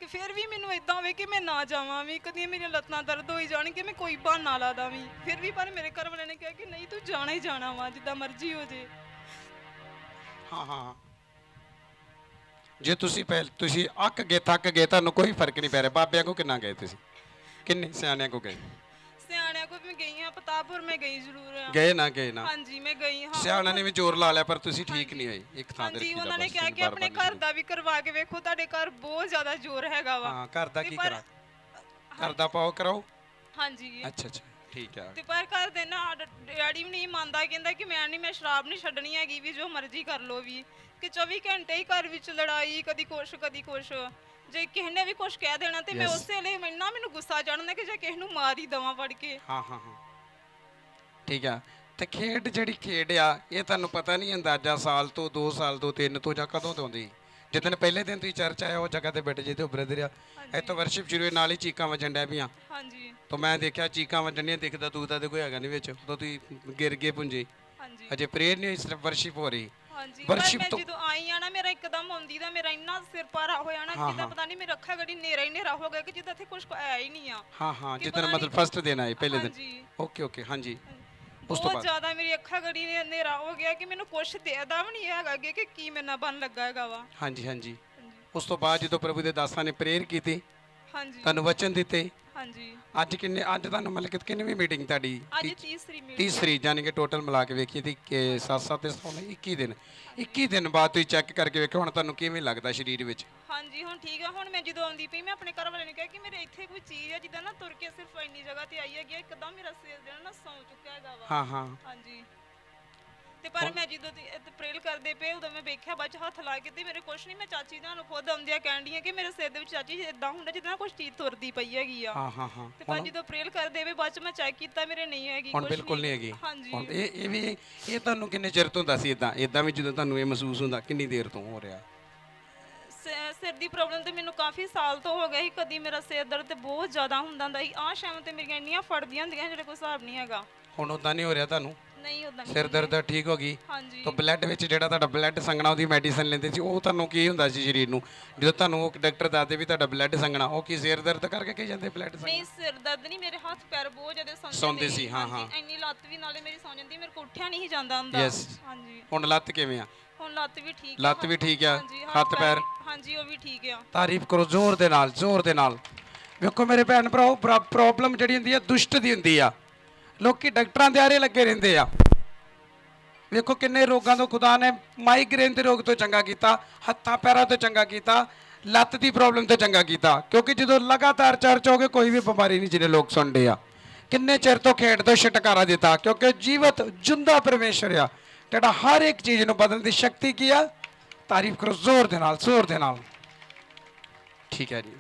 ਕਿ ਫਿਰ ਵੀ ਮੈਨੂੰ ਇਦਾਂ ਹੋਵੇ ਕਿ ਮੈਂ ਨਾ ਜਾਵਾਂ ਵੀ, ਕਦੀ ਮੇਰੀਆਂ ਲੱਤਾਂ ਦਰਦ ਹੋਈ ਜਾਣਗੇ, ਮੈਂ ਕੋਈ ਬਹਾਨਾ ਲਾ ਦਾਂ ਵੀ। ਫਿਰ ਵੀ ਪਰ ਮੇਰੇ ਘਰ ਵਾਲਿਆਂ ਨੇ ਕਿਹਾ ਕਿ ਨਹੀਂ ਤੂੰ ਜਾਣਾ ਹੀ ਜਾਣਾ ਵਾ, ਜਿੱਦਾਂ ਮਰਜ਼ੀ ਹੋ ਜੇ। ਜੇ ਤੁਸੀਂ ਅੱਕ ਗਏ, ਥੱਕ ਗਏ, ਤੁਹਾਨੂੰ ਕੋਈ ਫਰਕ ਨਹੀਂ ਪੈ ਰਿਹਾ, ਬਾਬਿਆਂ ਕੋ ਕਿੰਨਾ ਗਏ ਤੁਸੀਂ? ਕਿੰਨੇ ਸਿਆਣਿਆਂ ਕੋ ਗਏ? ਸਿਆਣਿਆਂ ਕੋਲ ਮੈਂ ਗਈ ਹਾਂ, ਪਤਾਪੁਰ ਮੈਂ ਗਈ ਜ਼ਰੂਰ ਆ। ਗਏ ਨਾ? ਹਾਂਜੀ ਮੈਂ ਗਈ ਹਾਂ। ਸਿਆਣਿਆਂ ਨੇ ਵੀ ਜ਼ੋਰ ਲਾ ਲਿਆ ਪਰ ਤੁਸੀਂ ਠੀਕ ਨਹੀਂ ਹੋਏ ਇੱਕ ਥਾਂ ਤੇ। ਹਾਂਜੀ, ਉਹਨਾਂ ਨੇ ਕਿਹਾ ਕਿ ਆਪਣੇ ਘਰ ਦਾ ਵੀ ਕਰਵਾ ਕੇ ਵੇਖੋ, ਤੁਹਾਡੇ ਘਰ ਬਹੁਤ ਜ਼ਿਆਦਾ ਜ਼ੋਰ ਹੈਗਾ ਵਾ। ਘਰ ਦਾ ਕੀ ਕਰਾ? ਘਰ ਦਾ ਪਾਓ ਕਰਾਓ। ਹਾਂਜੀ ਅੱਛਾ, ਠੀਕ ਹੈ। ਤੇ ਪਰ ਘਰ ਦੇ ਨਾ ਡੈਡੀ ਵੀ ਨਹੀਂ ਮੰਨਦਾ, ਕਹਿੰਦਾ ਕਿ ਮੈਂ ਸ਼ਰਾਬ ਨਹੀਂ ਛੱਡਣੀ ਹੈਗੀ ਵੀ, ਜੋ ਮਰਜ਼ੀ ਕਰ ਲੋ ਵੀ, ਕਿ 24 ਘੰਟੇ ਹੀ ਘਰ ਵਿੱਚ ਲੜਾਈ, ਕਦੀ ਕੁਛ ਕਦੀ ਕੁਛ। ਜੇ ਕਿਸੇ ਨੇ ਵੀ ਕੁਛ ਕਹਿ ਦੇਣਾ ਤੇ ਮੈਂ ਉਸੇ ਲਈ ਮੈਨੂੰ ਗੁੱਸਾ ਚੜ੍ਹਨਾ ਕਿ ਜੇ ਕਿਸੇ ਨੂੰ ਮਾਰ ਹੀ ਦਵਾਂ ਫੜ ਕੇ। ਠੀਕ ਆ। ਤੇ ਖੇਡ ਜਿਹੜੀ ਖੇਡ ਆ, ਇਹ ਤੁਹਾਨੂੰ ਪਤਾ ਨਹੀਂ ਅੰਦਾਜ਼ਾ ਸਾਲ ਤੋਂ 2 ਸਾਲ ਤੋਂ 3 ਤੋਂ ਜਾਂ ਕਦੋਂ ਤੋਂ ਆਉਂਦੀ? ਜਿੱਦਣ ਪਹਿਲੇ ਦਿਨ ਤੁਸੀਂ ਚਰਚ ਆਇਆ ਉਹ ਜਗ੍ਹਾ ਤੇ ਬੈਠੇ ਜਿਹਦੇ ਬ੍ਰਦਰ ਆ, ਇੱਥੋਂ ਵਰਸ਼ਿਪ ਸ਼ੁਰੂ ਨਾਲ ਹੀ ਚੀਕਾਂ ਵੱਜਣ ਡਿਆ ਪਈਆਂ। ਹਾਂਜੀ, ਤਾਂ ਮੈਂ ਦੇਖਿਆ ਚੀਕਾਂ ਵੱਜਣੀਆਂ, ਦਿਖਦਾ ਦੂਦਾ ਤੇ ਕੋਈ ਹੈਗਾ ਨਹੀਂ ਵਿੱਚ, ਉਦੋਂ ਤੁਸੀਂ ਗਿਰ ਗਏ ਪੁੰਜੇ। ਅਜੇ ਪ੍ਰੇਅਰ ਨਹੀਂ ਹੋਈ, ਸਿਰਫ ਵਰਸ਼ਿਪ ਹੋ ਰਹੀ। ਹਾਂਜੀ, ਪਰ ਮੈਂ ਜਦੋਂ ਆਈ ਆ ਨਾ, ਮੇਰਾ ਇੱਕਦਮ ਆਉਂਦੀ ਦਾ ਮੇਰਾ ਇੰਨਾ ਸਿਰ ਭਾਰਾ ਹੋਇਆ ਨਾ, ਜਿੱਦਾਂ ਪਤਾ ਨਹੀਂ ਮੇਰਾ ਅੱਖਾਂ ਗੜੀ ਨੇਰਾ ਹੀ ਨੇਰਾ ਹੋ ਗਿਆ, ਕਿ ਜਿੱਦਾਂ ਇੱਥੇ ਕੁਝ ਆਇਆ ਹੀ ਨਹੀਂ ਆ। ਜਿੱਦਣ ਮਤਲਬ ਫਸਟ ਦਿਨ ਆਏ, ਪਹਿਲੇ ਦਿਨ। ਓਕੇ, ਹਾਂਜੀ। ਉਸ ਤੋਂ ਬਹੁਤ ਜ਼ਿਆਦਾ ਮੇਰੀ ਅੱਖਾਂ ਗੜੀ ਨੇਰਾ ਹੋ ਗਿਆ ਕਿ ਮੈਨੂੰ ਕੁਝ ਦਿਖਦਾ ਵੀ ਨਹੀਂ ਹੈਗਾ ਕਿ ਕੀ ਮੇਰੇ ਨਾਲ ਬਣ ਲੱਗਾ ਹੈਗਾ ਵਾ। ਹਾਂਜੀ। ਉਸ ਤੋਂ ਬਾਅਦ ਜਦੋਂ ਪ੍ਰਭੂ ਦੇ ਦਾਸਾਂ ਨੇ ਪ੍ਰੇਅਰ ਕੀਤੀ, ਹਾਂਜੀ, ਤੁਹਾਨੂੰ ਵਚਨ ਦਿੱਤੇ। ਹਾਂਜੀ। ਅੱਜ ਤੁਹਾਨੂੰ ਮਤਲਬ ਕਿ ਕਿੰਨੀ ਮੀਟਿੰਗ ਤੁਹਾਡੀ? ਅੱਜ ਤੀਸਰੀ ਮੀਟਿੰਗ। ਤੀਸਰੀ, ਯਾਨੀ ਕਿ ਟੋਟਲ ਮਿਲਾ ਕੇ ਵੇਖੀਏ ਤੇ 7 ਤੇ 21 ਦਿਨ ਬਾਅਦ ਤੁਸੀਂ ਚੈੱਕ ਕਰਕੇ ਵੇਖੋ ਹੁਣ ਤੁਹਾਨੂੰ ਕਿਵੇਂ ਲੱਗਦਾ ਸਰੀਰ ਵਿੱਚ? ਹਾਂਜੀ, ਹੁਣ ਠੀਕ ਆ। ਹੁਣ ਮੈਂ ਜਦੋਂ ਆਉਂਦੀ ਪਈ, ਮੈਂ ਆਪਣੇ ਘਰ ਵਾਲੇ ਨੂੰ ਕਿਹਾ ਕਿ ਮੇਰੇ ਇੱਥੇ ਕੋਈ ਚੀਜ਼ ਹੈ ਜਿੱਦਾਂ ਨਾ ਤੁਰ ਕੇ ਸਿਰਫ ਇੰਨੀ ਜਗ੍ਹਾ ਤੇ ਆਈ ਹੈਗੀ, ਇੱਕਦਮ ਮੇਰਾ ਸਿਰ ਜਿਹੜਾ ਨਾ ਸੌਂ ਚੁੱਕਿਆ ਹੈਗਾ ਵਾ। ਹਾਂਜੀ। ਤੇ ਪਰ ਮੈਂ ਜਦੋਂ ਪ੍ਰੇਅਰ ਕਰਦੇ ਪਏ, ਉਦੋਂ ਮੈਂ ਵੇਖਿਆ ਬਾਅਦ ਚ ਹੱਥ ਲਾ ਕੇ, ਤੇ ਮੇਰੇ ਕੁਛ ਨਹੀਂ। ਮੈਂ ਚਾਚੀ ਨੂੰ ਖੁਦ ਆਉਂਦਿਆਂ ਕਹਿਣ ਡਈ ਆ ਕਿ ਮੇਰੇ ਸਿਰ ਦੇ ਵਿੱਚ ਚਾਚੀ ਇਦਾਂ ਹੁੰਦਾ ਜਿੱਦਾਂ ਕੁਝ ਚੀਜ਼ ਤੁਰਦੀ ਪਈ ਹੈਗੀ ਆ। ਤੇ ਪਰ ਜਦੋਂ ਪ੍ਰੇਅਰ ਕਰਦੇ ਪਏ, ਬਾਅਦ ਚ ਮੈਂ ਚੈੱਕ ਕੀਤਾ, ਮੇਰੇ ਨਹੀਂ ਹੈਗੀ, ਹੁਣ ਬਿਲਕੁਲ ਨਹੀਂ ਹੈਗੀ। ਹਾਂਜੀ। ਹੁਣ ਇਹ ਤੁਹਾਨੂੰ ਕਿੰਨੇ ਚਿਰ ਤੋਂ ਹੁੰਦਾ ਸੀ ਇਦਾਂ ਵੀ ਜਦੋਂ ਤੁਹਾਨੂੰ ਇਹ ਮਹਿਸੂਸ ਹੁੰਦਾ, ਕਿੰਨੀ ਦੇਰ ਤੋਂ ਹੋ ਰਿਹਾ? ਸਿਰ ਦੀ ਪ੍ਰੋਬਲਮ ਤੇ ਮੈਨੂੰ ਕਾਫੀ ਸਾਲ ਤੋਂ ਹੋ ਗਿਆ ਸੀ। ਕਦੀ ਮੇਰਾ ਸਿਰ ਦਰਦ ਤੇ ਬਹੁਤ ਜ਼ਿਆਦਾ ਹੁੰਦਾ ਸੀ, ਆਹ ਸ਼ਾਮ ਤੇ ਮੇਰੀਆਂ ਇੰਨੀਆਂ ਫੜਦੀਆਂ ਹੁੰਦੀਆਂ ਜਿਹੜੇ ਕੋਈ ਹਿਸਾਬ ਨਹੀਂ ਹੈਗਾ। ਹੁਣ ਉਦਾਂ ਨਹੀਂ ਹੋ ਰਿਹਾ ਤੁਹਾਨੂੰ? ਨਹੀਂ, ਉਦਾਂ ਸਿਰ ਦਰਦ ਠੀਕ ਹੋ ਗਈ? ਹਾਂਜੀ। ਤਾਂ ਬਲੱਡ ਵਿੱਚ ਜਿਹੜਾ ਤੁਹਾਡਾ ਬਲੱਡ ਸੰਘਣਾ, ਉਹਦੀ ਮੈਡੀਸਨ ਲੈਂਦੇ ਸੀ, ਉਹ ਤੁਹਾਨੂੰ ਕੀ ਹੁੰਦਾ ਸੀ ਸਰੀਰ ਨੂੰ ਜਦੋਂ ਤੁਹਾਨੂੰ ਉਹ ਡਾਕਟਰ ਦੱਸਦੇ ਵੀ ਤੁਹਾਡਾ ਬਲੱਡ ਸੰਘਣਾ? ਉਹ ਕੀ ਸਿਰ ਦਰਦ ਕਰਕੇ ਕਹੀ ਜਾਂਦੇ ਬਲੱਡ ਸੰਘਣਾ? ਨਹੀਂ, ਸਿਰ ਦਰਦ ਨਹੀਂ, ਮੇਰੇ ਹੱਥ ਪੈਰ ਬਹੁਤ ਜ਼ਿਆਦਾ ਸੌਂਦੇ ਸੀ। ਇੰਨੀ ਲੱਤ ਵੀ ਨਾਲੇ ਮੇਰੀ ਸੌਂ ਜਾਂਦੀ, ਮੇਰੇ ਕੋਲ ਉੱਠਿਆ ਨਹੀਂ ਜਾਂਦਾ ਹੁੰਦਾ। ਹਾਂਜੀ। ਹੁਣ ਲੱਤ ਕਿਵੇਂ ਆ? ਹੁਣ ਲੱਤ ਵੀ ਠੀਕ ਆ। ਲੱਤ ਵੀ ਠੀਕ ਆ? ਹੱਥ ਪੈਰ? ਹਾਂਜੀ, ਉਹ ਵੀ ਠੀਕ ਆ। ਤਾਰੀਫ ਕਰੋ ਜ਼ੋਰ ਦੇ ਨਾਲ, ਜ਼ੋਰ ਦੇ ਨਾਲ। ਵੇਖੋ ਮੇਰੇ ਭੈਣ ਭਰਾਓ, ਪ੍ਰੋਬਲਮ ਜਿਹੜੀ ਹੁੰਦੀ ਆ ਦੁਸ਼ਟ ਦੀ ਹੁੰਦੀ ਆ। ਲੋਕੀ ਡਾਕਟਰਾਂ ਦੇ ਆਰੇ ਲੱਗੇ ਰਹਿੰਦੇ ਆ। ਵੇਖੋ ਕਿੰਨੇ ਰੋਗਾਂ ਤੋਂ ਖੁਦਾ ਨੇ ਮਾਈਗ੍ਰੇਨ ਦੇ ਰੋਗ ਤੋਂ ਚੰਗਾ ਕੀਤਾ, ਹੱਥਾਂ ਪੈਰਾਂ ਤੋਂ ਚੰਗਾ ਕੀਤਾ, ਲੱਤ ਦੀ ਪ੍ਰੋਬਲਮ ਤੋਂ ਚੰਗਾ ਕੀਤਾ। ਕਿਉਂਕਿ ਜਦੋਂ ਲਗਾਤਾਰ ਚਰਚ ਹੋ ਗਏ ਕੋਈ ਵੀ ਬਿਮਾਰੀ ਨਹੀਂ, ਜਿਹਨੇ ਲੋਕ ਸੁਣਦੇ ਆ। ਕਿੰਨੇ ਚਿਰ ਤੋਂ ਖੇਡ ਤੋਂ ਛੁਟਕਾਰਾ ਦਿੱਤਾ, ਕਿਉਂਕਿ ਜੀਵਤ ਜਿੰਦਾ ਪਰਮੇਸ਼ਰ ਆ ਜਿਹੜਾ ਹਰ ਇੱਕ ਚੀਜ਼ ਨੂੰ ਬਦਲਣ ਦੀ ਸ਼ਕਤੀ ਕੀ ਆ। ਤਾਰੀਫ ਕਰੋ ਜ਼ੋਰ ਦੇ ਨਾਲ, ਜ਼ੋਰ ਦੇ ਨਾਲ। ਠੀਕ ਹੈ ਜੀ,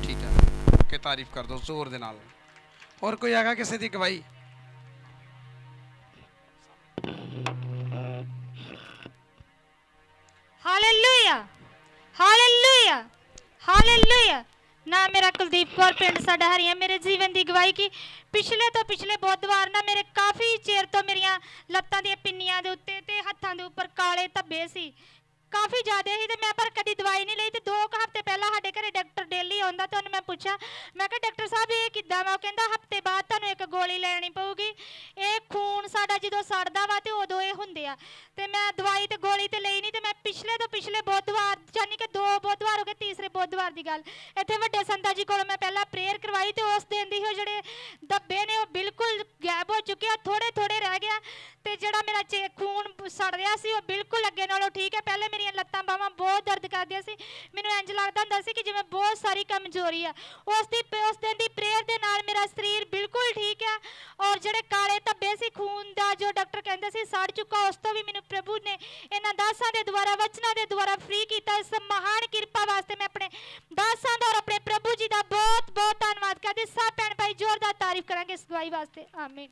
ਠੀਕ ਹੈ ਕਿ ਤਾਰੀਫ ਕਰ ਦੋ ਜ਼ੋਰ ਦੇ ਨਾਲ। ਹੋਰ ਕੋਈ ਹੈਗਾ ਕਿਸੇ ਦੀ ਗਵਾਹੀ? Hallelujah hallelujah hallelujah. ਨਾ ਮੇਰਾ ਕੁਲਦੀਪ ਕੌਰ, ਪਿੰਡ ਸਾਡਾ ਹਰੀਆਂ। ਮੇਰੇ ਜੀਵਨ ਦੀ ਗਵਾਹੀ ਕਿ ਪਿਛਲੇ ਤੋਂ ਪਿਛਲੇ ਬੁੱਧਵਾਰ ਨਾ ਮੇਰੇ ਕਾਫੀ ਚਿਰ ਤੋਂ ਮੇਰੀਆਂ ਲੱਤਾਂ ਦੀਆਂ ਪਿੰਨੀਆਂ ਦੇ ਉੱਤੇ ਤੇ ਹੱਥਾਂ ਦੇ ਉੱਪਰ ਕਾਲੇ ਧੱਬੇ ਸੀ, ਕਾਫੀ ਜ਼ਿਆਦਾ ਸੀ। ਤੇ ਮੈਂ ਪਰ ਕਦੀ ਦਵਾਈ ਨਹੀਂ ਲਈ। ਤੇ 2 ਹਫ਼ਤੇ ਪਹਿਲਾਂ ਸਾਡੇ ਘਰੇ ਡਾਕਟਰ ਡੇਲੀ ਆਉਂਦਾ ਤੇ ਉਹਨੂੰ ਮੈਂ ਪੁੱਛਿਆ, ਮੈਂ ਕਿਹਾ ਡਾਕਟਰ ਸਾਹਿਬ ਇਹ ਕਿੱਦਾਂ ਵਾ? ਉਹ ਕਹਿੰਦਾ ਹਫ਼ਤੇ ਬਾਅਦ ਤੁਹਾਨੂੰ ਇੱਕ ਗੋਲੀ ਲੈਣੀ ਪਊਗੀ। ਇਹ ਖੂਨ ਸਾਡਾ ਜਦੋਂ ਸੜਦਾ ਵਾ ਤੇ ਉਦੋਂ ਇਹ ਹੁੰਦੇ ਆ। ਤੇ ਮੈਂ ਦਵਾਈ ਤੇ ਗੋਲੀ ਤੇ ਲਈ ਨਹੀਂ। ਤੇ ਮੈਂ ਪਿਛਲੇ ਤੋਂ ਪਿਛਲੇ ਬੁੱਧਵਾਰ, ਯਾਨੀ ਕਿ 2 ਬੁੱਧਵਾਰ ਹੋ ਗਏ, ਤੀਸਰੇ ਬੁੱਧਵਾਰ ਦੀ ਗੱਲ, ਇੱਥੇ ਵੱਡੇ ਸੰਤਾ ਜੀ ਕੋਲੋਂ ਮੈਂ ਪਹਿਲਾਂ ਪ੍ਰੇਅਰ ਕਰਵਾਈ। ਤੇ ਉਸ ਦਿਨ ਦੀ ਉਹ ਜਿਹੜੇ ਧੱਬੇ ਨੇ ਉਹ ਬਿਲਕੁਲ ਗਾਇਬ ਹੋ ਚੁੱਕੇ ਆ, ਥੋੜੇ ਥੋੜੇ ਰਹਿ ਗਿਆ। ਤੇ ਜਿਹੜਾ ਮੇਰਾ ਖੂਨ ਸੜ ਰਿਹਾ ਸੀ ਉਹ ਬਿਲਕੁਲ ਅੱਗੇ ਨਾਲੋਂ ਠੀਕ ਹੈ। ਪਹਿਲੇ ਮੇਰੀਆਂ ਲੱਤਾਂ ਬਾਹਾਂ ਬਹੁਤ ਦਰਦ ਕਰਦੀਆਂ ਸੀ, ਮੈਨੂੰ ਇੰਜ ਲੱਗਦਾ ਹੁੰਦਾ ਸੀ ਕਿ ਜਿਵੇਂ ਬਹੁਤ ਸਾਰੀ ਕਮਜ਼ੋਰੀ ਆ। ਉਸ ਦਿਨ ਦੀ ਪ੍ਰੇਅਰ ਦੇ ਨਾਲ ਮੇਰਾ ਸਰੀਰ ਬਿਲਕੁਲ ਠੀਕ ਆ। ਔਰ ਜਿਹੜੇ ਕਾਲੇ ਧੱਬੇ ਸੀ ਖੂਨ ਦਾ, ਜੋ ਡਾਕਟਰ ਕਹਿੰਦੇ ਸੀ ਸੜ ਚੁੱਕਾ, ਉਸ ਤੋਂ ਵੀ ਮੈਨੂੰ ਪ੍ਰਭੂ ਨੇ ਇਹਨਾਂ ਦਾਸਾਂ ਦੇ ਦੁਆਰਾ, ਵਚਨਾਂ ਦੇ ਦੁਆਰਾ ਫ੍ਰੀ ਕੀਤਾ। ਇਸ ਮਹਾਨ ਕਿਰਪਾ ਵਾਸਤੇ ਮੈਂ ਆਪਣੇ ਦਾਸਾਂ ਦਾ ਔਰ ਆਪਣੇ ਪ੍ਰਭੂ ਜੀ ਦਾ ਬਹੁਤ ਬਹੁਤ ਧੰਨਵਾਦ ਕਰਦੀ। ਸਭ ਭੈਣ ਭਾਈ ਜ਼ੋਰਦਾਰ ਤਾਰੀਫ ਕਰਾਂਗੇ ਇਸ ਗਵਾਹੀ ਵਾਸਤੇ। ਆਮੀਨ।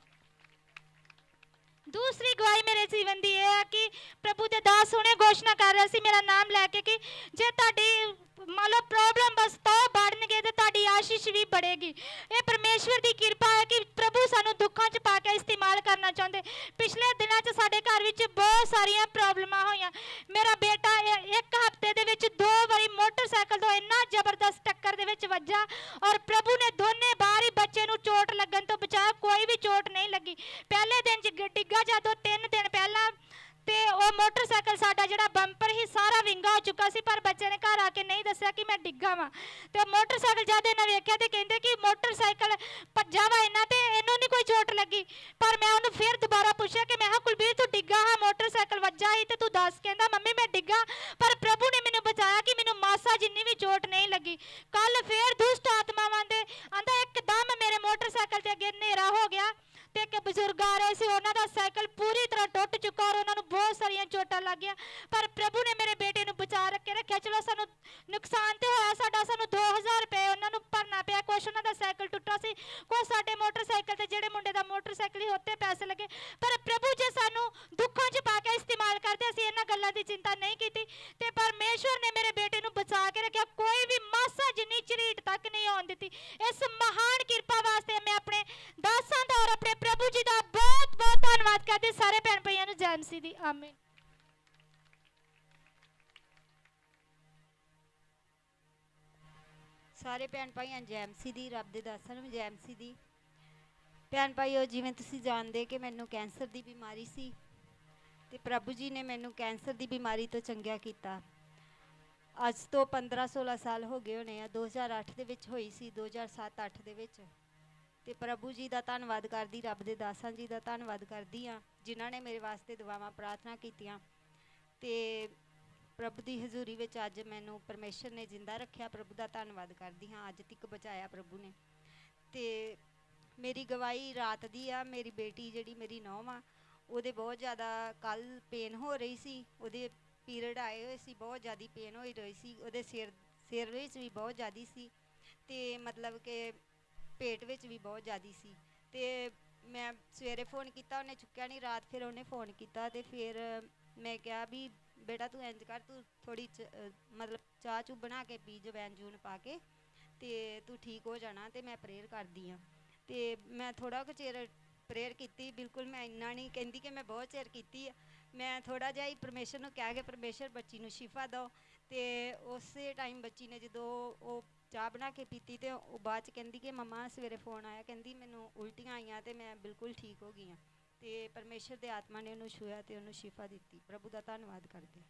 दूसरी गवाही मेरे जीवन की यह है कि प्रभु के दास हुणे घोषणा कर रहे सी मेरा नाम लैके कि जे तुहाडी मान लो प्रॉब्लम बस तो बढ़नगे तो तुहाडी आशीष भी बढ़ेगी। ये परमेश्वर की कृपा है कि प्रभु सानू दुखों च पा के इस्तेमाल करना चाहते। पिछले दिनों च साडे घर विच बहुत सारियां प्रॉब्लमां होईयां। मेरा बेटा एक हफ्ते दे विच 2 बारी मोटरसाइकिल तो इन्ना जबरदस्त टक्कर दे विच वज्जा और प्रभु ने दोने बार ही बच्चे नू चोट लगन तो बचाया, कोई भी चोट नहीं लगी। पहले दिन च डिग्गा जदों 3 दिन पहला ते ਉਹ ਮੋਟਰਸਾਈਕਲ ਸਾਡਾ ਜਿਹੜਾ ਬੰਪਰ ਹੀ ਸਾਰਾ ਵਿੰਗਾ ਹੋ ਚੁੱਕਾ ਸੀ, ਪਰ ਬੱਚੇ ਨੇ ਘਰ ਆ ਕੇ ਨਹੀਂ ਦੱਸਿਆ ਕਿ ਮੈਂ ਡਿੱਗਾ ਵਾਂ। ਤੇ ਮੋਟਰਸਾਈਕਲ ਜਦ ਇਹਨਾਂ ਵੇਖਿਆ ਤੇ ਕਹਿੰਦੇ ਕਿ ਮੋਟਰਸਾਈਕਲ ਭੱਜਾ ਵਾ ਇਹਨਾਂ ਤੇ ਇਹਨੂੰ ਨਹੀਂ ਕੋਈ ਚੋਟ ਲੱਗੀ। ਪਰ ਮੈਂ ਉਹਨੂੰ ਫਿਰ ਦੁਬਾਰਾ ਪੁੱਛਿਆ ਕਿ ਮੈਂ ਕਿਹਾ ਕੁਲਬੀਰ ਤੂੰ ਡਿੱਗਾ ਹਾਂ, ਮੋਟਰਸਾਈਕਲ ਵੱਜਾ ਸੀ ਤੇ ਤੂੰ ਦੱਸ। ਕਹਿੰਦਾ ਮੰਮੀ ਮੈਂ ਡਿੱਗਾ ਪਰ ਪ੍ਰਭੂ ਨੇ ਮੈਨੂੰ ਬਚਾਇਆ ਕਿ ਮੈਨੂੰ ਮਾਸਾ ਜਿੰਨੀ ਵੀ ਚੋਟ ਨਹੀਂ ਲੱਗੀ। ਕੱਲ ਫਿਰ ਦੁਸ਼ਟ ਆਤਮਾਵਾਂ ਦੇ ਆਂਦਾ ਇੱਕਦਮ ਮੇਰੇ ਮੋਟਰਸਾਈਕਲ ਤੇ ਅੱਗੇ ਹਨੇਰਾ ਹੋ ਗਿਆ ਤੇ ਇੱਕ ਬਜ਼ੁਰਗ ਆ ਰਹੇ ਸੀ, ਉਹਨਾਂ ਦਾ ਸਾਈਕਲ ਪੂਰੀ ਤਰ੍ਹਾਂ ਟੁੱਟ ਚੁੱਕਾ ਔਰ ਉਹਨਾਂ ਨੂੰ ਬਹੁਤ ਸਾਰੀਆਂ ਚੋਟਾਂ ਲੱਗ ਗਈਆਂ। ਪਰ ਪ੍ਰਭੂ ਨੇ ਮੇਰੇ ਬੇਟੇ ਨੂੰ ਬਚਾ ਕੇ ਰੱਖਿਆ। ਚਲੋ ਸਾਨੂੰ ਨੁਕਸਾਨ ਤੇ ਹੋਇਆ ਸਾਡਾ, ਸਾਨੂੰ 2000 ਰੁਪਏ ਉਹਨਾਂ ਨੂੰ ਭਰਨਾ ਪਿਆ। ਕੁਛ ਉਹਨਾਂ ਦਾ ਸਾਈਕਲ ਟੁੱਟਾ ਸੀ, ਕੁਛ ਸਾਡੇ ਮੋਟਰਸਾਈਕਲ ਤੇ ਜਿਹੜੇ ਮੁੰਡੇ ਦਾ ਮੋਟਰਸਾਈਕਲ ਹੀ ਉੱਤੇ ਪੈਸੇ ਲੱਗੇ। ਪਰ ਪ੍ਰਭੂ ਜੇ ਸਾਨੂੰ ਦੁੱਖਾਂ 'ਚ ਪਾ ਕੇ ਇਸਤੇਮਾਲ ਕਰਦੇ, ਅਸੀਂ ਇਹਨਾਂ ਗੱਲਾਂ ਦੀ ਚਿੰਤਾ ਨਹੀਂ ਕੀਤੀ ਤੇ ਪਰਮੇਸ਼ਵਰ ਨੇ ਮੇਰੇ ਬੇਟੇ ਨੂੰ ਬਚਾ ਕੇ ਰੱਖਿਆ। ਕੋਈ ਵੀ ਮਾਸਾ ਜਿੰਨੀ ਝਰੀਟ ਤੱਕ ਨਹੀਂ ਆਉਣ ਦਿੱਤੀ। ਇਸ ਮਹਾਨ ਕਿਰਪਾ ਵਾਸਤੇ ਮੈਂ ਆਪਣੇ ਦਾਸਾਂ ਦਾ ਔਰ ਆਪਣੇ प्रभु जी का बहुत बहुत धन्यवाद करते। सारे भैन भाइयों को जय मसीह दी आमीन। सारे भैन भाइयों जय मसीह दी, रब दे दासां नूं जय मसीह दी। भैन भाइयों जिवें तुसीं जाणदे कि मैनूं कैंसर की बीमारी सी ते प्रभु जी ने मैनूं कैंसर की बीमारी तो चंगिया कीता। अज तो 15-16 साल हो गए होने आ। 2008 दे विच होई सी, 2007-8 दे विच। ਤੇ ਪ੍ਰਭੂ ਜੀ ਦਾ ਧੰਨਵਾਦ ਕਰਦੀ, ਰੱਬ ਦੇ ਦਾਸਾਂ ਜੀ ਦਾ ਧੰਨਵਾਦ ਕਰਦੀ ਹਾਂ ਜਿਨ੍ਹਾਂ ਨੇ ਮੇਰੇ ਵਾਸਤੇ ਦੁਆਵਾਂ ਪ੍ਰਾਰਥਨਾ ਕੀਤੀਆਂ ਤੇ ਪ੍ਰਭੂ ਦੀ ਹਜ਼ੂਰੀ ਵਿੱਚ ਅੱਜ ਮੈਨੂੰ ਪਰਮੇਸ਼ਰ ਨੇ ਜਿੰਦਾ ਰੱਖਿਆ। ਪ੍ਰਭੂ ਦਾ ਧੰਨਵਾਦ ਕਰਦੀ ਹਾਂ, ਅੱਜ ਤੱਕ ਬਚਾਇਆ ਪ੍ਰਭੂ ਨੇ। ਤੇ ਮੇਰੀ ਗਵਾਹੀ ਰਾਤ ਦੀ ਆ। ਮੇਰੀ ਬੇਟੀ ਜਿਹੜੀ ਮੇਰੀ ਨੂੰਹ ਆ ਉਹਦੇ ਬਹੁਤ ਜ਼ਿਆਦਾ ਕੱਲ੍ਹ ਪੇਨ ਹੋ ਰਹੀ ਸੀ, ਉਹਦੇ ਪੀਰੀਅਡ ਆਏ ਹੋਏ ਸੀ, ਬਹੁਤ ਜ਼ਿਆਦਾ ਪੇਨ ਹੋਈ ਰਹੀ ਸੀ। ਉਹਦੇ ਸਿਰ ਵਿੱਚ ਵੀ ਬਹੁਤ ਜ਼ਿਆਦਾ ਸੀ ਤੇ ਮਤਲਬ ਕਿ पेट विच भी बहुत ज़्यादा सी। ते मैं सवेरे फ़ोन किया, उन्हें चुक्या नहीं। रात फिर उन्हें फ़ोन किया तो फिर मैं कहा भी बेटा तू इंज कर, तू थोड़ी मतलब चाह चू बना के पी, जवैन जून पा के ते तू ठीक हो जाना। तो मैं प्रेयर करदी हाँ ते मैं थोड़ा कुछ चिर प्रेयर की। बिल्कुल मैं इन्ना नहीं कहती कि मैं बहुत चिर की। मैं थोड़ा जिहा ही परमेश्वर नूं कहा कि परमेश्वर बच्ची नूं शिफा दो। तो उस टाइम बच्ची ने जो चाह बना के पीती तो बाद च कहती कि मम्मा सवेरे फ़ोन आया, कहती मैनू उल्टियाँ आईयां तो मैं बिल्कुल ठीक हो गई हाँ। तो परमेश्वर के आत्मा ने उन्होंने छूया तो उन्होंने शिफा दी। प्रभु का धन्नवाद करते।